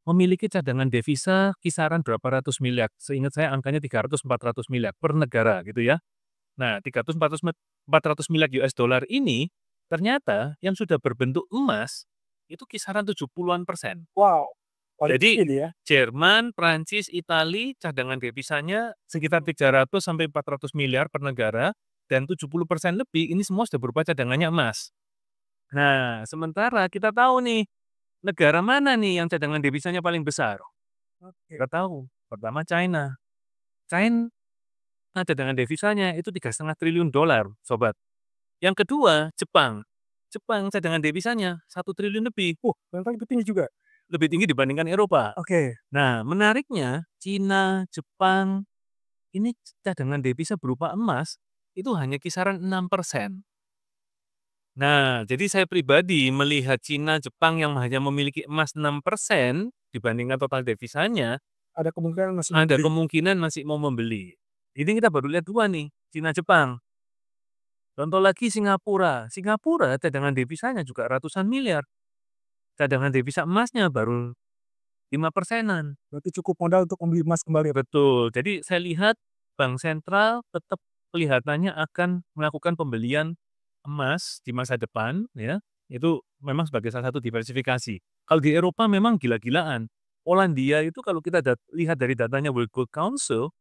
memiliki cadangan devisa kisaran berapa ratus miliar. Seingat saya angkanya 300-400 miliar per negara gitu ya. Nah, 300-400 miliar US dollar ini ternyata yang sudah berbentuk emas itu kisaran 70-an%. Wow, Jadi ini ya. Jerman, Prancis, Italia cadangan devisanya sekitar 300-400 miliar per negara dan 70% lebih ini semua sudah berupa cadangannya emas. Nah, sementara kita tahu nih negara mana nih yang cadangan devisanya paling besar? Oke. Kita tahu, pertama China. China cadangan devisanya itu 3,5 triliun dolar, sobat. Yang kedua, Jepang. Jepang cadangan devisanya 1 triliun lebih. Ternyata lebih tinggi juga. Lebih tinggi dibandingkan Eropa. Oke. Nah, menariknya Cina, Jepang, ini cadangan devisa berupa emas itu hanya kisaran 6%. Nah, jadi saya pribadi melihat Cina, Jepang yang hanya memiliki emas 6% dibandingkan total devisanya, Ada kemungkinan masih ada beli. kemungkinan masih mau membeli. Ini kita baru lihat 2 nih, Cina, Jepang. Contoh lagi Singapura. Singapura cadangan devisanya juga ratusan miliar. Cadangan devisa emasnya baru 5%-an. Berarti cukup modal untuk membeli emas kembali. Betul. Jadi saya lihat bank sentral tetap kelihatannya akan melakukan pembelian emas di masa depan ya. Itu memang sebagai salah satu diversifikasi. Kalau di Eropa memang gila-gilaan. Polandia itu kalau kita lihat dari datanya World Gold Council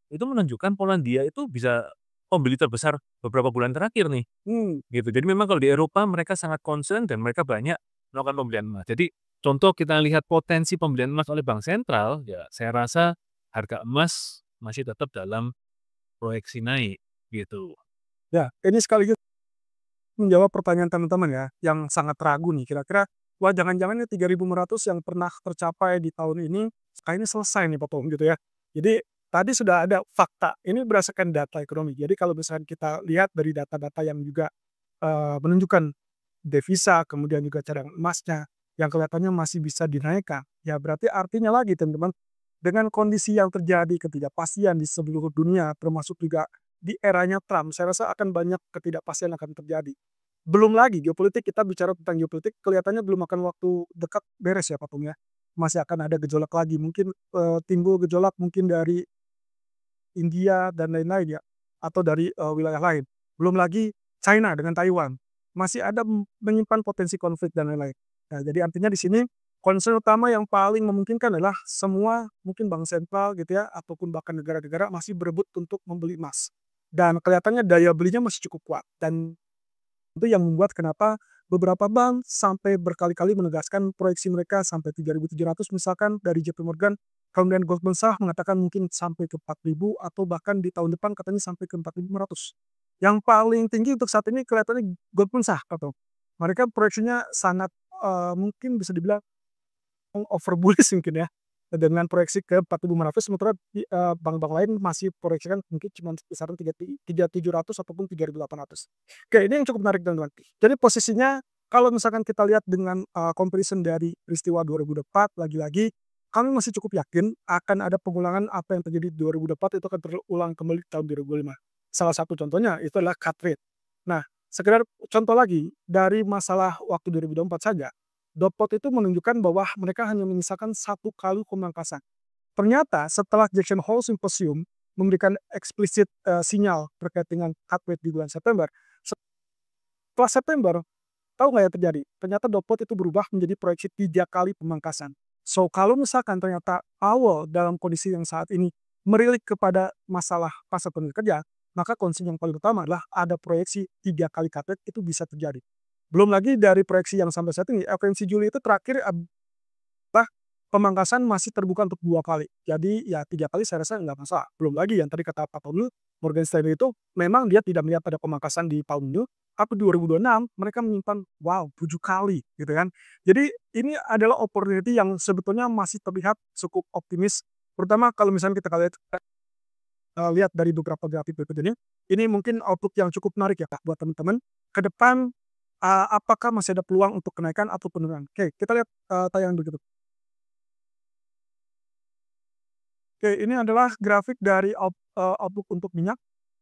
itu menunjukkan Polandia itu bisa pembeli terbesar beberapa bulan terakhir nih. Gitu. Jadi memang kalau di Eropa mereka sangat concern dan mereka banyak melakukan pembelian emas. Jadi contoh kita lihat potensi pembelian emas oleh bank sentral, ya saya rasa harga emas masih tetap dalam proyeksi naik gitu. Ya, ini sekaligus menjawab pertanyaan teman-teman ya, yang sangat ragu nih, kira-kira wah jangan-jangan ini 3.500 yang pernah tercapai di tahun ini, kayaknya selesai nih Pak Pung gitu ya. Jadi tadi sudah ada fakta, ini berdasarkan data ekonomi. Jadi kalau misalkan kita lihat dari data-data yang juga menunjukkan devisa, kemudian juga cadangan emasnya yang kelihatannya masih bisa dinaikkan, ya berarti artinya lagi teman-teman, dengan kondisi yang terjadi ketidakpastian di seluruh dunia, termasuk juga di eranya Trump, saya rasa akan banyak ketidakpastian akan terjadi. Belum lagi geopolitik, kita bicara tentang geopolitik, kelihatannya belum akan waktu dekat beres ya Pak Pung ya. Masih akan ada gejolak lagi, mungkin timbul gejolak mungkin dari India dan lain-lain ya, atau dari wilayah lain. Belum lagi China dengan Taiwan, masih ada menyimpan potensi konflik dan lain-lain. Nah, jadi artinya di sini concern utama yang paling memungkinkan adalah semua mungkin bank sentral gitu ya, ataupun bahkan negara-negara masih berebut untuk membeli emas. Dan kelihatannya daya belinya masih cukup kuat. Dan itu yang membuat kenapa beberapa bank sampai berkali-kali menegaskan proyeksi mereka sampai 3.700 misalkan dari JP Morgan, kemudian Goldman Sachs mengatakan mungkin sampai ke 4.000 atau bahkan di tahun depan katanya sampai ke 4.500. Yang paling tinggi untuk saat ini kelihatannya Goldman Sachs atau mereka proyeksinya sangat mungkin bisa dibilang over bullish mungkin ya, dengan proyeksi ke 4.500 sementara bank-bank lain masih proyeksikan mungkin cuma kisaran 3.700 ataupun 3.800. Oke, ini yang cukup menarik teman-teman. Jadi posisinya kalau misalkan kita lihat dengan comparison dari peristiwa 2024, lagi-lagi kami masih cukup yakin akan ada pengulangan apa yang terjadi di 2024 itu akan terulang kembali di tahun 2005. Salah satu contohnya itu adalah cut rate. Nah, sekedar contoh lagi dari masalah waktu 2024 saja, Dot-Plot itu menunjukkan bahwa mereka hanya menyisakan satu kali pemangkasan. Ternyata setelah Jackson Hole Symposium memberikan eksplisit sinyal terkait dengan cut rate di bulan September, setelah September, tahu nggak yang terjadi? Ternyata Dot-Plot itu berubah menjadi proyeksi 3 kali pemangkasan. So, kalau misalkan ternyata awal dalam kondisi yang saat ini merilik kepada masalah pasar tenaga kerja, maka konsep yang paling utama adalah ada proyeksi 3 kali cut rate itu bisa terjadi. Belum lagi dari proyeksi yang sampai saat ini, FOMC Juli itu terakhir adalah pemangkasan masih terbuka untuk 2 kali. Jadi ya 3 kali saya rasa nggak masalah. Belum lagi yang tadi kata Pak Tonu, Morgan Stanley itu memang dia tidak melihat ada pemangkasan di tahun ini, tapi 2026 mereka menyimpan 7 kali gitu kan. Jadi ini adalah opportunity yang sebetulnya masih terlihat cukup optimis, terutama kalau misalnya kita lihat dari beberapa grafik berikut ini mungkin outlook yang cukup menarik ya buat teman-teman. Ke depan apakah masih ada peluang untuk kenaikan atau penurunan? Oke, kita lihat tayangan berikut. Oke, ini adalah grafik dari outlook untuk minyak.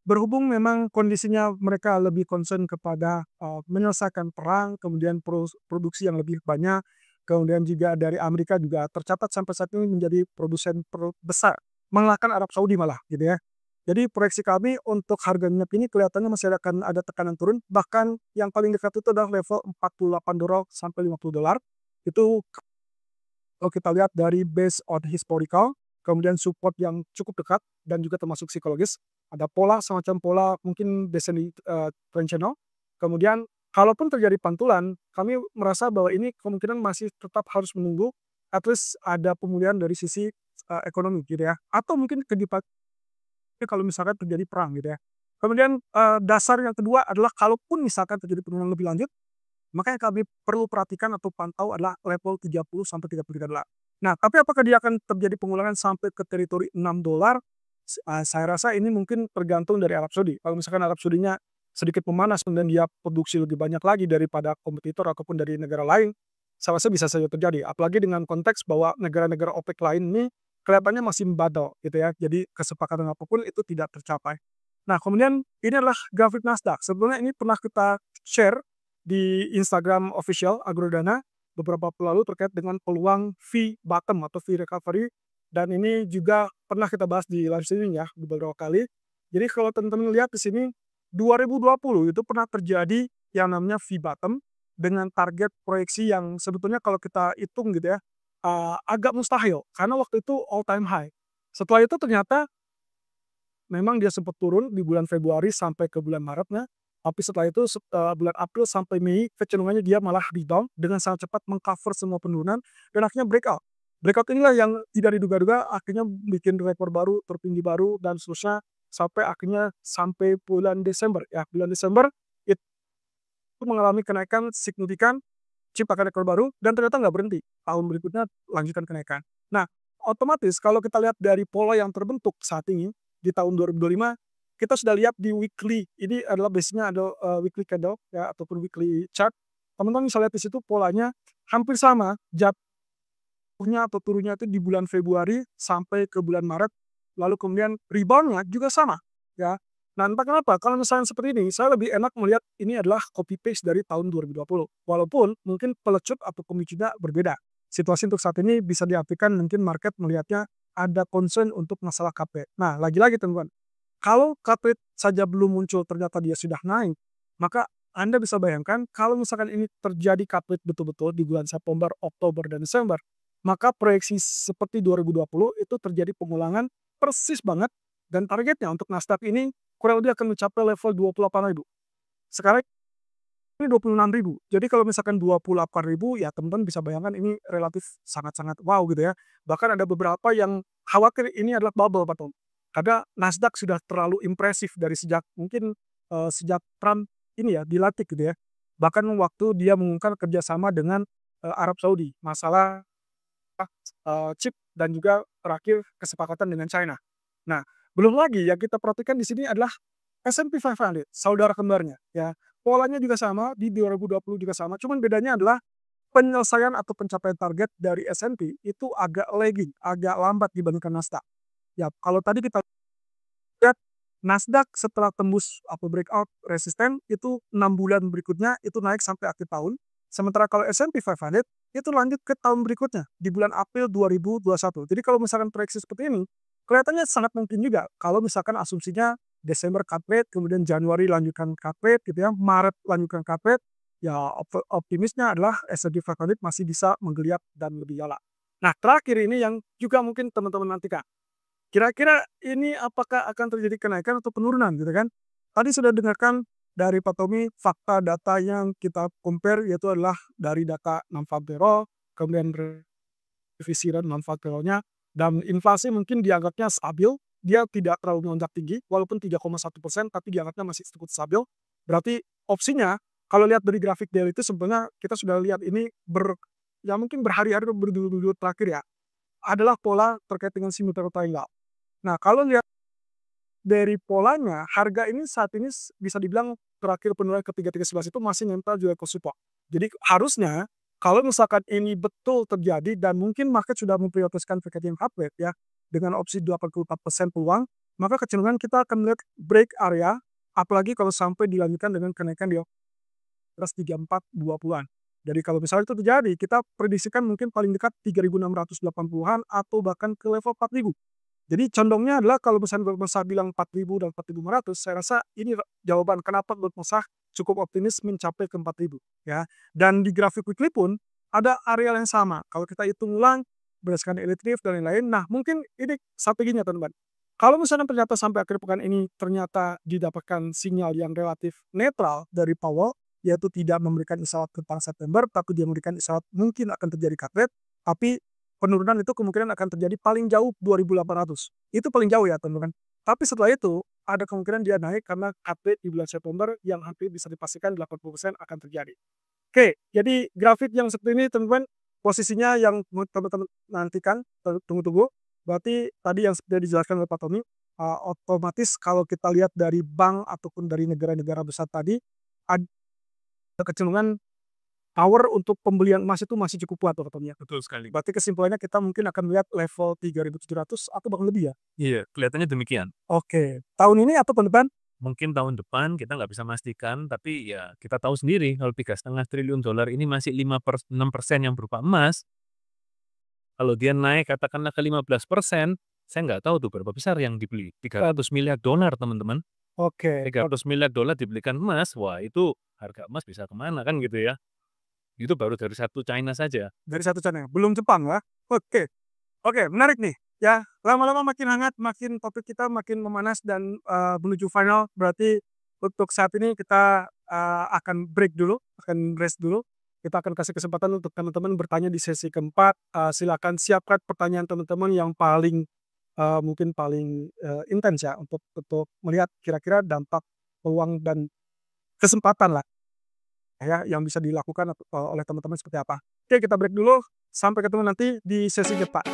Berhubung memang kondisinya mereka lebih concern kepada menyelesaikan perang, kemudian produksi yang lebih banyak, kemudian juga dari Amerika juga tercatat sampai saat ini menjadi produsen besar, mengalahkan Arab Saudi malah gitu ya. Jadi proyeksi kami untuk harga minyak ini kelihatannya masih akan ada tekanan turun, bahkan yang paling dekat itu adalah level $48 sampai $50. Itu kalau kita lihat dari based on historical, kemudian support yang cukup dekat dan juga termasuk psikologis, ada pola semacam pola mungkin descending trend channel. Kemudian kalaupun terjadi pantulan, kami merasa bahwa ini kemungkinan masih tetap harus menunggu at least ada pemulihan dari sisi ekonomi gitu ya, atau mungkin kalau misalkan terjadi perang gitu ya. Kemudian dasar yang kedua adalah kalaupun misalkan terjadi penurunan lebih lanjut, maka yang kami perlu perhatikan atau pantau adalah level 30 sampai $33. Nah, tapi apakah dia akan terjadi pengulangan sampai ke teritori $6? Saya rasa ini mungkin tergantung dari Arab Saudi. Kalau misalkan Arab Saudinya sedikit memanas dan dia produksi lebih banyak lagi daripada kompetitor ataupun dari negara lain, saya rasa bisa saja terjadi. Apalagi dengan konteks bahwa negara-negara OPEC lain ini kelihatannya masih membadal gitu ya. Jadi kesepakatan apapun itu tidak tercapai. Nah, kemudian ini adalah grafik Nasdaq. Sebetulnya ini pernah kita share di Instagram official Agrodana beberapa waktu lalu terkait dengan peluang V bottom atau V recovery, dan ini juga pernah kita bahas di live streaming ya beberapa kali. Jadi kalau teman-teman lihat di sini 2020 itu pernah terjadi yang namanya V bottom dengan target proyeksi yang sebetulnya kalau kita hitung gitu ya agak mustahil karena waktu itu all time high. Setelah itu ternyata memang dia sempat turun di bulan Februari sampai ke bulan Maretnya, tapi setelah itu bulan April sampai Mei kecenderungannya dia malah rebound dengan sangat cepat mengcover semua penurunan dan akhirnya breakout. Breakout inilah yang tidak diduga-duga akhirnya bikin rekor baru, tertinggi baru dan seterusnya sampai bulan Desember ya. Bulan Desember itu mengalami kenaikan signifikan chip akan rekor baru dan ternyata nggak berhenti. Tahun berikutnya lanjutkan kenaikan. Nah, otomatis kalau kita lihat dari pola yang terbentuk saat ini di tahun 2025, kita sudah lihat di weekly. Ini adalah base-nya ada weekly candle ya ataupun weekly chart. Teman-teman bisa lihat di situ polanya hampir sama, jatuhnya atau turunnya itu di bulan Februari sampai ke bulan Maret, lalu kemudian rebound-nya juga sama ya. Nah, entah kenapa kalau misalnya seperti ini, saya lebih enak melihat ini adalah copy paste dari tahun 2020. Walaupun mungkin pelecut atau pemicunya berbeda. Situasi untuk saat ini bisa diartikan mungkin market melihatnya ada concern untuk masalah cap rate. Nah, lagi-lagi teman-teman, kalau cap rate saja belum muncul ternyata dia sudah naik, maka Anda bisa bayangkan kalau misalkan ini terjadi cap rate betul-betul di bulan September, Oktober, dan Desember, maka proyeksi seperti 2020 itu terjadi pengulangan persis banget dan targetnya untuk Nasdaq ini kurang lebih akan mencapai level 28.000. Sekarang ini 26.000. Jadi kalau misalkan 28.000 ya teman-teman bisa bayangkan ini relatif sangat-sangat wow gitu ya. Bahkan ada beberapa yang khawatir ini adalah bubble Pak Tom. Karena Nasdaq sudah terlalu impresif dari sejak mungkin sejak Trump ini ya dilantik gitu ya. Bahkan waktu dia mengumumkan kerjasama dengan Arab Saudi masalah chip dan juga terakhir kesepakatan dengan China. Nah, belum lagi yang kita perhatikan di sini adalah S&P 500, saudara kembarnya ya. Polanya juga sama, di 2020 juga sama, cuman bedanya adalah penyelesaian atau pencapaian target dari S&P itu agak lagging, agak lambat dibandingkan Nasdaq. Ya, kalau tadi kita lihat Nasdaq setelah tembus atau breakout resisten itu 6 bulan berikutnya itu naik sampai akhir tahun. Sementara kalau S&P 500 itu lanjut ke tahun berikutnya di bulan April 2021. Jadi kalau misalkan proyeksi seperti ini, kelihatannya sangat mungkin juga kalau misalkan asumsinya Desember cut rate, kemudian Januari lanjutkan cut rate gitu ya, Maret lanjutkan cut rate, ya optimisnya adalah S&P 500 masih bisa menggeliat dan lebih galak. Nah, terakhir ini yang juga mungkin teman-teman nantikan. Kira-kira ini apakah akan terjadi kenaikan atau penurunan gitu kan? Tadi sudah dengarkan dari Pak Tommy fakta data yang kita compare yaitu adalah dari data non-farm payroll, kemudian revisi non-farm payroll-nya, dan inflasi mungkin dianggapnya stabil, dia tidak terlalu melonjak tinggi, walaupun 3,1%, tapi dianggapnya masih cukup stabil. Berarti opsinya, kalau lihat dari grafik daily itu sebenarnya kita sudah lihat ini ya mungkin berhari-hari berdulu terakhir ya, adalah pola terkait dengan simultaneous triangle. Nah, kalau lihat dari polanya, harga ini saat ini bisa dibilang terakhir penurunan ke 3311 itu masih nempel juga ke support. Jadi harusnya kalau misalkan ini betul terjadi dan mungkin market sudah memprioritaskan terkait dengan hard rate ya, dengan opsi 84% peluang, maka kecenderungan kita akan melihat break area, apalagi kalau sampai dilanjutkan dengan kenaikan di atas 3420-an. Jadi kalau misalnya itu terjadi, kita prediksikan mungkin paling dekat 3.680-an atau bahkan ke level 4.000. Jadi condongnya adalah kalau misalnya Bursa bilang 4.000 dan 4.500, saya rasa ini jawaban kenapa Bursa cukup optimis mencapai ke 4.000 ya. Dan di grafik weekly pun ada area yang sama. Kalau kita hitung ulang berdasarkan Elitrif dan lain-lain, nah mungkin ini strateginya teman-teman. Kalau misalnya ternyata sampai akhir pekan ini ternyata didapatkan sinyal yang relatif netral dari Powell, yaitu tidak memberikan isyarat tentang September, tapi dia memberikan isyarat mungkin akan terjadi cut rate, tapi penurunan itu kemungkinan akan terjadi paling jauh 2.800. Itu paling jauh ya teman-teman. Tapi setelah itu ada kemungkinan dia naik karena cut rate di bulan September yang hampir bisa dipastikan 80% akan terjadi. Oke, jadi grafik yang seperti ini teman-teman posisinya yang teman-teman nantikan, tunggu-tunggu. Berarti tadi yang sudah dijelaskan oleh Pak Tommy, otomatis kalau kita lihat dari bank ataupun dari negara-negara besar tadi, ada kecenderungan power untuk pembelian emas itu masih cukup kuat Pak Tommy. Betul sekali. Berarti kesimpulannya kita mungkin akan melihat level 3.700 atau bahkan lebih ya? Iya, kelihatannya demikian. Oke, tahun ini atau tahun depan? Mungkin tahun depan kita nggak bisa memastikan, tapi ya kita tahu sendiri kalau 3,5 triliun dolar ini masih 6% yang berupa emas. Kalau dia naik katakanlah ke 15%, saya nggak tahu tuh berapa besar yang dibeli. 300 miliar dolar teman-teman. Oke, 300 miliar dolar dibelikan emas, wah itu harga emas bisa kemana kan gitu ya. Itu baru dari satu China saja. dari satu channel, belum Jepang lah. Oke, menarik nih. Ya, lama-lama makin hangat, makin topik kita makin memanas dan menuju final. Berarti untuk saat ini kita akan break dulu, akan rest dulu. Kita akan kasih kesempatan untuk teman-teman bertanya di sesi keempat. Silakan siapkan pertanyaan teman-teman yang paling mungkin paling intens ya untuk melihat kira-kira dampak peluang dan kesempatan lah ya yang bisa dilakukan oleh teman-teman seperti apa. Oke, kita break dulu. Sampai ketemu nanti di sesi depan.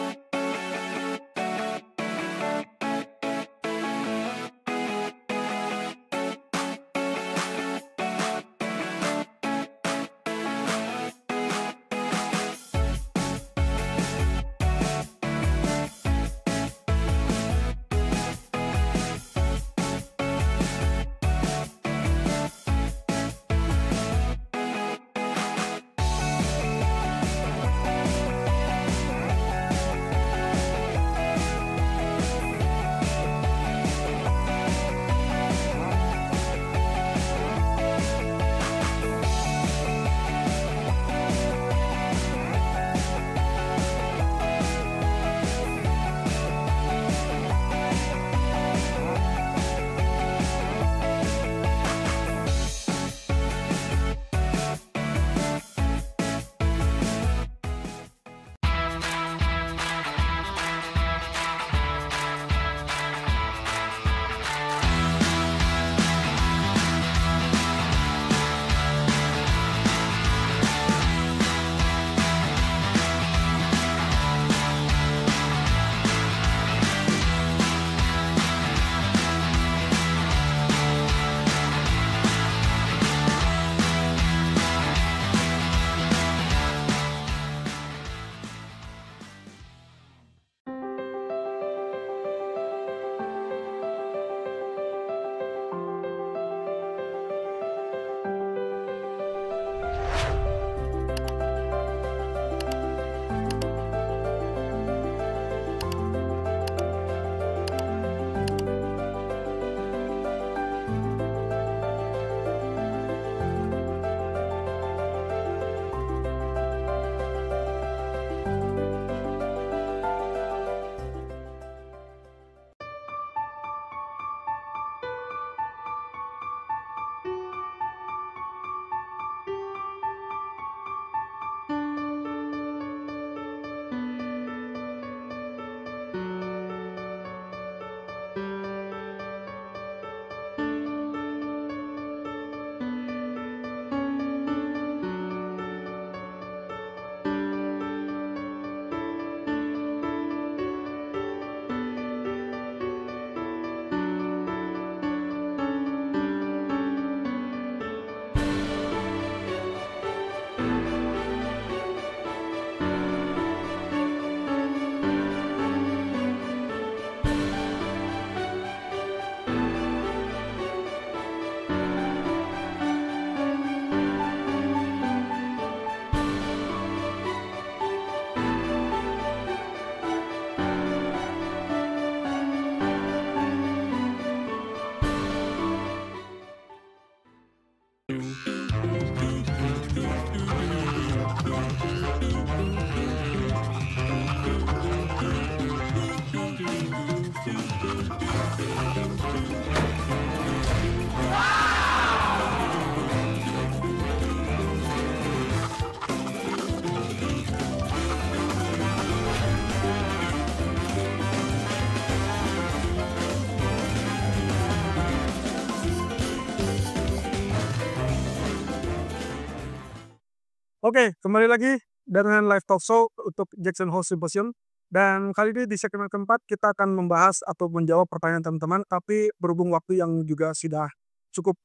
Oke, kembali lagi dengan live talk show untuk Jackson Hole Symposium. Dan kali ini di segmen keempat kita akan membahas atau menjawab pertanyaan teman-teman, tapi berhubung waktu yang juga sudah cukup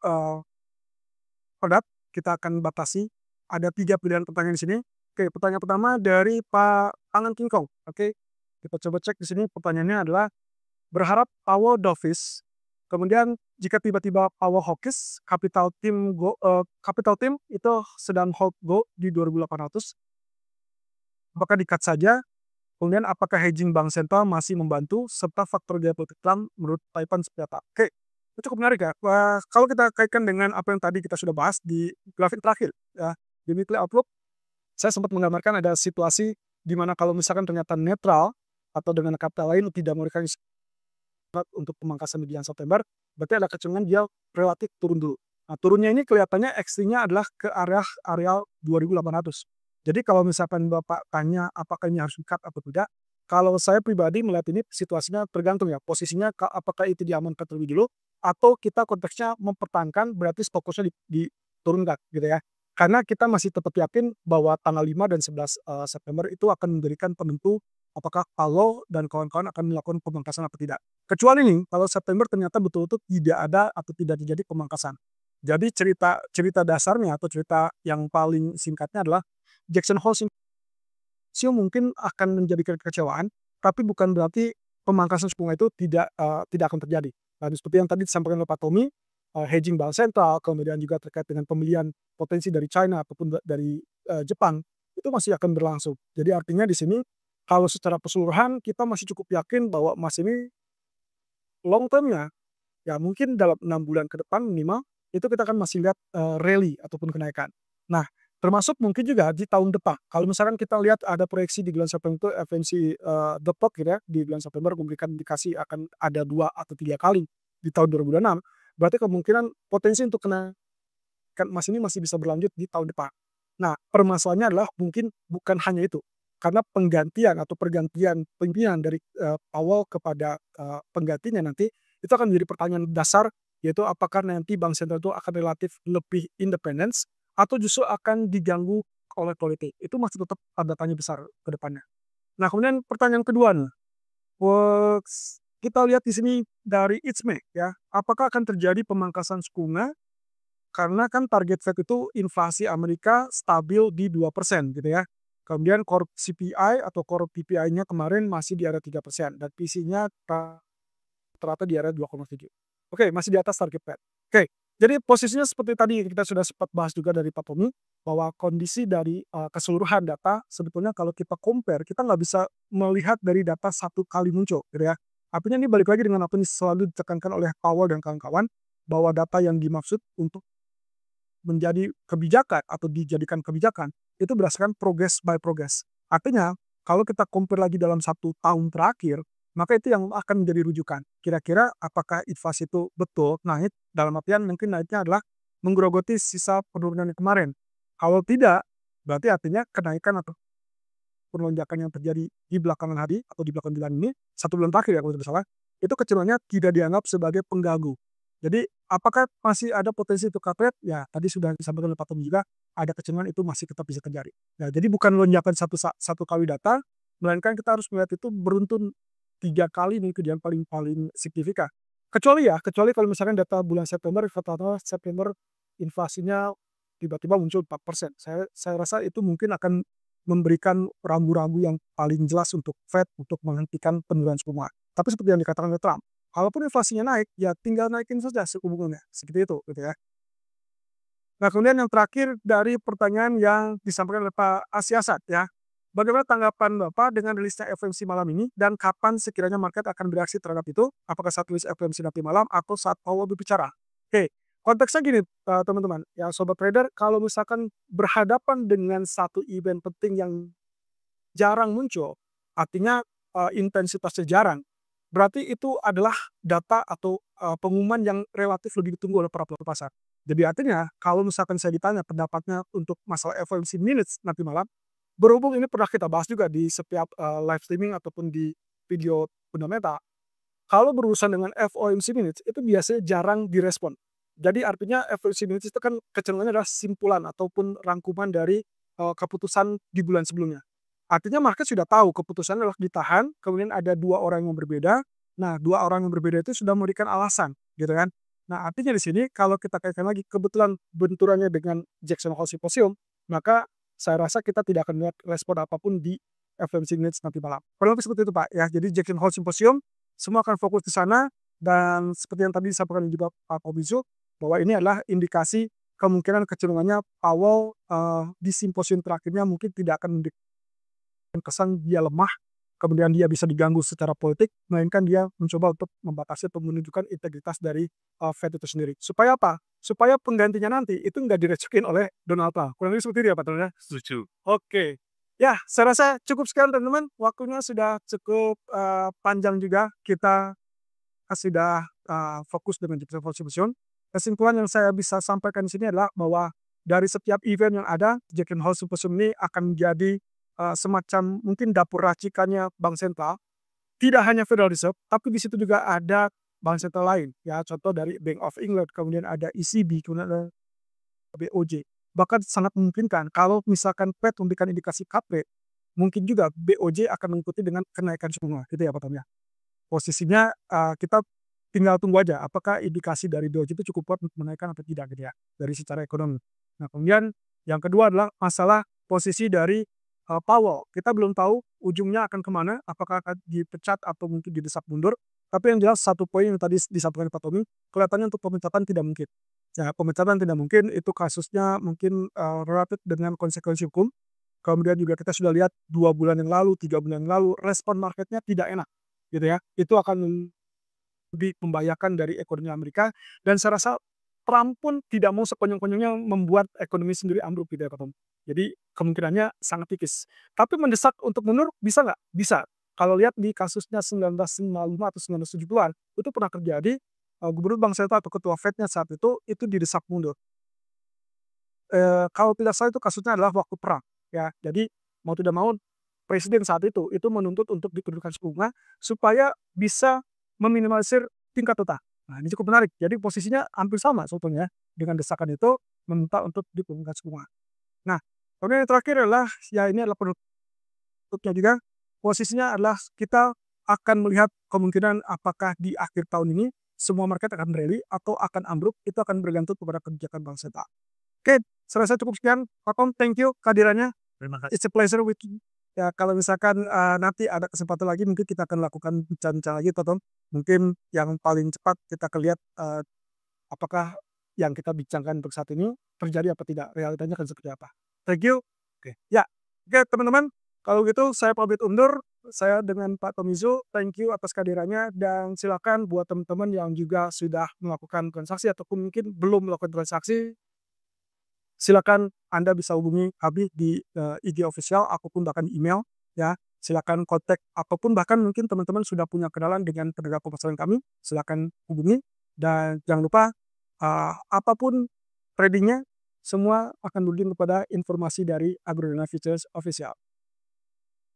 padat, kita akan batasi. Ada 3 pilihan pertanyaan di sini. Oke, pertanyaan pertama dari Pak Angan Kingkong. Oke, kita coba cek di sini. Pertanyaannya adalah, berharap Power Dovish, kemudian jika tiba-tiba Power Hawkish, Capital Team itu sedang hold go di 2.800, apakah di-cut saja? Kemudian apakah hedging bank sentral masih membantu, serta faktor geopolitik Trump menurut Taiwan seperti apa? Oke, itu cukup menarik ya. Kalau kita kaitkan dengan apa yang tadi kita sudah bahas di grafik terakhir, ya, di weekly outlook, saya sempat menggambarkan ada situasi di mana kalau misalkan ternyata netral atau dengan kata lain tidak memberikan untuk pemangkasan di bulan September, berarti ada kecenderungan dia relatif turun dulu. Nah, turunnya ini kelihatannya ekstrimnya adalah ke area 2.800. Jadi kalau misalkan Bapak tanya apakah ini harus di-cut atau tidak, kalau saya pribadi melihat ini situasinya tergantung ya, posisinya apakah itu diamankan terlebih dulu, atau kita konteksnya mempertahankan berarti fokusnya diturunkan gitu ya. Karena kita masih tetap yakin bahwa tanggal 5 dan 11 September itu akan menjadikan penentu apakah Powell dan kawan-kawan akan melakukan pemangkasan atau tidak. Kecuali nih, kalau September ternyata betul-betul tidak ada atau tidak terjadi pemangkasan. Jadi cerita dasarnya atau cerita yang paling singkatnya adalah Jackson Hole Symposium mungkin akan menjadi kekecewaan, tapi bukan berarti pemangkasan suku bunga itu tidak akan terjadi. Dan seperti yang tadi disampaikan oleh Pak Tommy, hedging bank sentral, kemudian juga terkait dengan pembelian potensi dari China ataupun dari Jepang, itu masih akan berlangsung. Jadi artinya di sini, kalau secara keseluruhan kita masih cukup yakin bahwa emas ini long term-nya, ya mungkin dalam 6 bulan ke depan minimal, itu kita akan masih lihat rally ataupun kenaikan. Nah, termasuk mungkin juga di tahun depan. Kalau misalkan kita lihat ada proyeksi di bulan September itu FOMC The Fed gitu ya, di bulan September memberikan indikasi akan ada 2 atau 3 kali di tahun 2026, berarti kemungkinan potensi untuk kenaikan emas ini masih bisa berlanjut di tahun depan. Nah, permasalahannya adalah mungkin bukan hanya itu, karena penggantian atau pergantian pimpinan dari Powell kepada penggantinya nanti, itu akan menjadi pertanyaan dasar, yaitu apakah nanti bank sentral itu akan relatif lebih independen atau justru akan diganggu oleh politik. Itu masih tetap tanda tanya besar ke depannya. Nah, kemudian pertanyaan kedua nih, kita lihat di sini dari ICME ya, apakah akan terjadi pemangkasan suku bunga? Karena kan target Fed itu inflasi Amerika stabil di 2% gitu ya. Kemudian core CPI atau core PPI-nya kemarin masih di area 3% dan PC-nya rata-rata di area 2,7. Oke, masih di atas target Fed. Oke, jadi posisinya seperti tadi kita sudah sempat bahas juga dari Pak Tommy, bahwa kondisi dari keseluruhan data sebetulnya kalau kita compare, kita nggak bisa melihat dari data satu kali muncul gitu ya. Artinya ini balik lagi dengan apa yang selalu ditekankan oleh Powell dan kawan-kawan, bahwa data yang dimaksud untuk menjadi kebijakan atau dijadikan kebijakan itu berdasarkan progress by progress. Artinya kalau kita compare lagi dalam 1 tahun terakhir, maka itu yang akan menjadi rujukan. Kira-kira apakah inflasi itu betul naik, dalam artian mungkin naiknya adalah menggerogoti sisa penurunan yang kemarin. Kalau tidak, berarti artinya kenaikan atau lonjakan yang terjadi di belakangan hari atau di belakang bulan ini, 1 bulan terakhir ya kalau tidak salah, itu kecenderungannya tidak dianggap sebagai pengganggu. Jadi apakah masih ada potensi untuk cut rate? Ya tadi sudah disampaikan oleh Pak Tom juga, ada kecenderungan itu masih tetap bisa terjadi. Nah, jadi bukan lonjakan satu kali data, melainkan kita harus melihat itu beruntun 3 kali nih kejadian paling signifikan. Kecuali kalau misalkan data bulan September, September inflasinya tiba-tiba muncul 4%. Saya rasa itu mungkin akan memberikan rambu-rambu yang paling jelas untuk Fed untuk menghentikan penurunan suku bunga. Tapi seperti yang dikatakan oleh Trump, kalaupun inflasinya naik, ya tinggal naikin saja suku bunganya, seperti itu gitu ya. Nah, kemudian yang terakhir dari pertanyaan yang disampaikan oleh Pak Asiasat ya. Bagaimana tanggapan Bapak dengan rilisnya FOMC malam ini dan kapan sekiranya market akan bereaksi terhadap itu? Apakah saat rilis FOMC nanti malam atau saat Powell berbicara? Oke, konteksnya gini teman-teman, ya sobat trader, kalau misalkan berhadapan dengan satu event penting yang jarang muncul, artinya intensitasnya jarang, berarti itu adalah data atau pengumuman yang relatif lebih ditunggu oleh para pelaku pasar. Jadi artinya kalau misalkan saya ditanya pendapatnya untuk masalah FOMC minutes nanti malam, berhubung ini pernah kita bahas juga di setiap live streaming ataupun di video fundamental, kalau berurusan dengan FOMC minutes itu biasanya jarang direspon. Jadi artinya FOMC minutes itu kan kecenderungannya adalah simpulan ataupun rangkuman dari keputusan di bulan sebelumnya. Artinya market sudah tahu keputusannya adalah ditahan, kemudian ada 2 orang yang berbeda. Nah, 2 orang yang berbeda itu sudah memberikan alasan, gitu kan. Nah, artinya di sini kalau kita kaitkan lagi kebetulan benturannya dengan Jackson Hole Symposium, maka saya rasa kita tidak akan melihat respon apapun di FOMC minutes nanti malam. Kurang lebih seperti itu Pak ya. Jadi Jackson Hole Symposium semua akan fokus di sana dan seperti yang tadi disampaikan juga Pak Kobizu, bahwa ini adalah indikasi kemungkinan kecenderungannya Powell di simposium terakhirnya mungkin tidak akan memberikan kesan dia lemah, kemudian dia bisa diganggu secara politik, melainkan dia mencoba untuk membatasi atau menunjukkan integritas dari Fed itu sendiri. Supaya apa? Supaya penggantinya nanti itu nggak direcokin oleh Donald Trump. Kurang lebih seperti itu ya Pak Tony? Setuju. Oke. Ya, saya rasa cukup sekian teman-teman. Waktunya sudah cukup panjang juga. Kita sudah fokus dengan Jackson Hole Symposium. Kesimpulan yang saya bisa sampaikan di sini adalah bahwa dari setiap event yang ada, Jackson Hole Symposium ini akan menjadi semacam mungkin dapur racikannya bank sentral. Tidak hanya Federal Reserve, tapi di situ juga ada bank sentral lain. Ya, contoh dari Bank of England, kemudian ada ECB, kemudian ada BOJ. bahkan sangat memungkinkan kalau misalkan Fed memberikan indikasi cut rate, mungkin juga BOJ akan mengikuti dengan kenaikan suku bunga, gitu ya Pak Tom ya. Posisinya kita tinggal tunggu aja apakah indikasi dari BOJ itu cukup kuat untuk menaikkan atau tidak gitu ya, dari secara ekonomi. Nah kemudian yang kedua adalah masalah posisi dari Powell. Kita belum tahu ujungnya akan kemana, apakah akan dipecat atau mungkin didesak mundur. Tapi yang jelas satu poin yang tadi disampaikan Pak Tommy, kelihatannya untuk pemecatan tidak mungkin. Ya, pemecatan tidak mungkin, itu kasusnya mungkin related dengan konsekuensi hukum. Kemudian juga kita sudah lihat 2 bulan yang lalu, 3 bulan yang lalu, respon marketnya tidak enak, gitu ya. Itu akan lebih membahayakan dari ekonomi Amerika. Dan saya rasa Trump pun tidak mau sekonyong-konyongnya membuat ekonomi sendiri ambruk, gitu ya Pak Tom. Jadi kemungkinannya sangat tipis. Tapi mendesak untuk mundur bisa nggak? Bisa. Kalau lihat di kasusnya 1955 atau 1970-an, itu pernah terjadi, Gubernur Bank Sentral atau Ketua Fed-nya saat itu didesak mundur. Kalau tidak salah itu kasusnya adalah waktu perang. Ya, jadi mau tidak mau presiden saat itu menuntut untuk diturunkan suku bunga supaya bisa meminimalisir tingkat utang. Nah ini cukup menarik. Jadi posisinya hampir sama sebetulnya dengan desakan itu meminta untuk diturunkan suku bunga. Nah, kemudian yang terakhir adalah, ya ini adalah penutupnya juga, posisinya adalah kita akan melihat kemungkinan apakah di akhir tahun ini semua market akan rally atau akan ambruk, itu akan bergantung kepada kebijakan Bank Sentral. Oke, saya rasa cukup sekian. Pak Tom, thank you kehadirannya. Terima kasih. It's a pleasure with you. Ya, kalau misalkan nanti ada kesempatan lagi, mungkin kita akan lakukan bincang-bincang lagi, Pak Tom. Mungkin yang paling cepat kita akan lihat apakah yang kita bincangkan untuk saat ini terjadi apa tidak, realitanya akan seperti apa. Thank you. Oke, ya, oke teman-teman, kalau gitu saya pamit undur. Saya dengan Pak Tomizo, thank you atas kehadirannya, dan silakan buat teman-teman yang juga sudah melakukan transaksi ataupun mungkin belum melakukan transaksi, silakan Anda bisa hubungi kami di IG official ataupun bahkan email ya. Silakan kontak ataupun bahkan mungkin teman-teman sudah punya kenalan dengan tenaga pemasaran kami, silakan hubungi. Dan jangan lupa apapun tradingnya semua akan bergantung kepada informasi dari AgroDana Futures Official.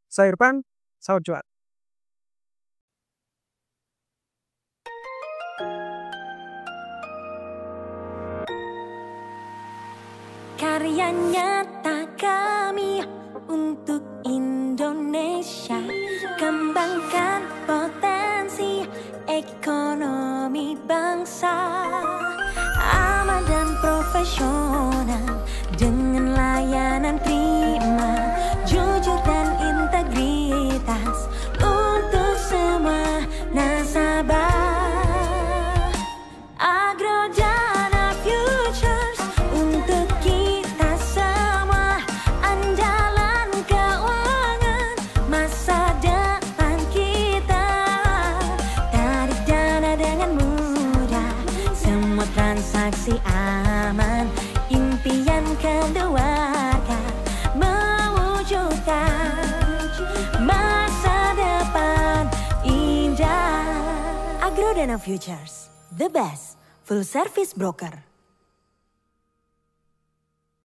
Saya Irfan, salam cuan. Karya nyata kami untuk Indonesia, kembangkan potensi ekonomi bangsa, aman dan profesional dengan layanan prima, jujur dan integritas untuk semua nasabah. AgroDana Futures untuk kita semua, andalan keuangan masa depan kita. Tarik dana dengan mudah, semua transaksi aman, impian keluarga mewujudkan masa depan indah. AgroDana Futures, the best full service broker.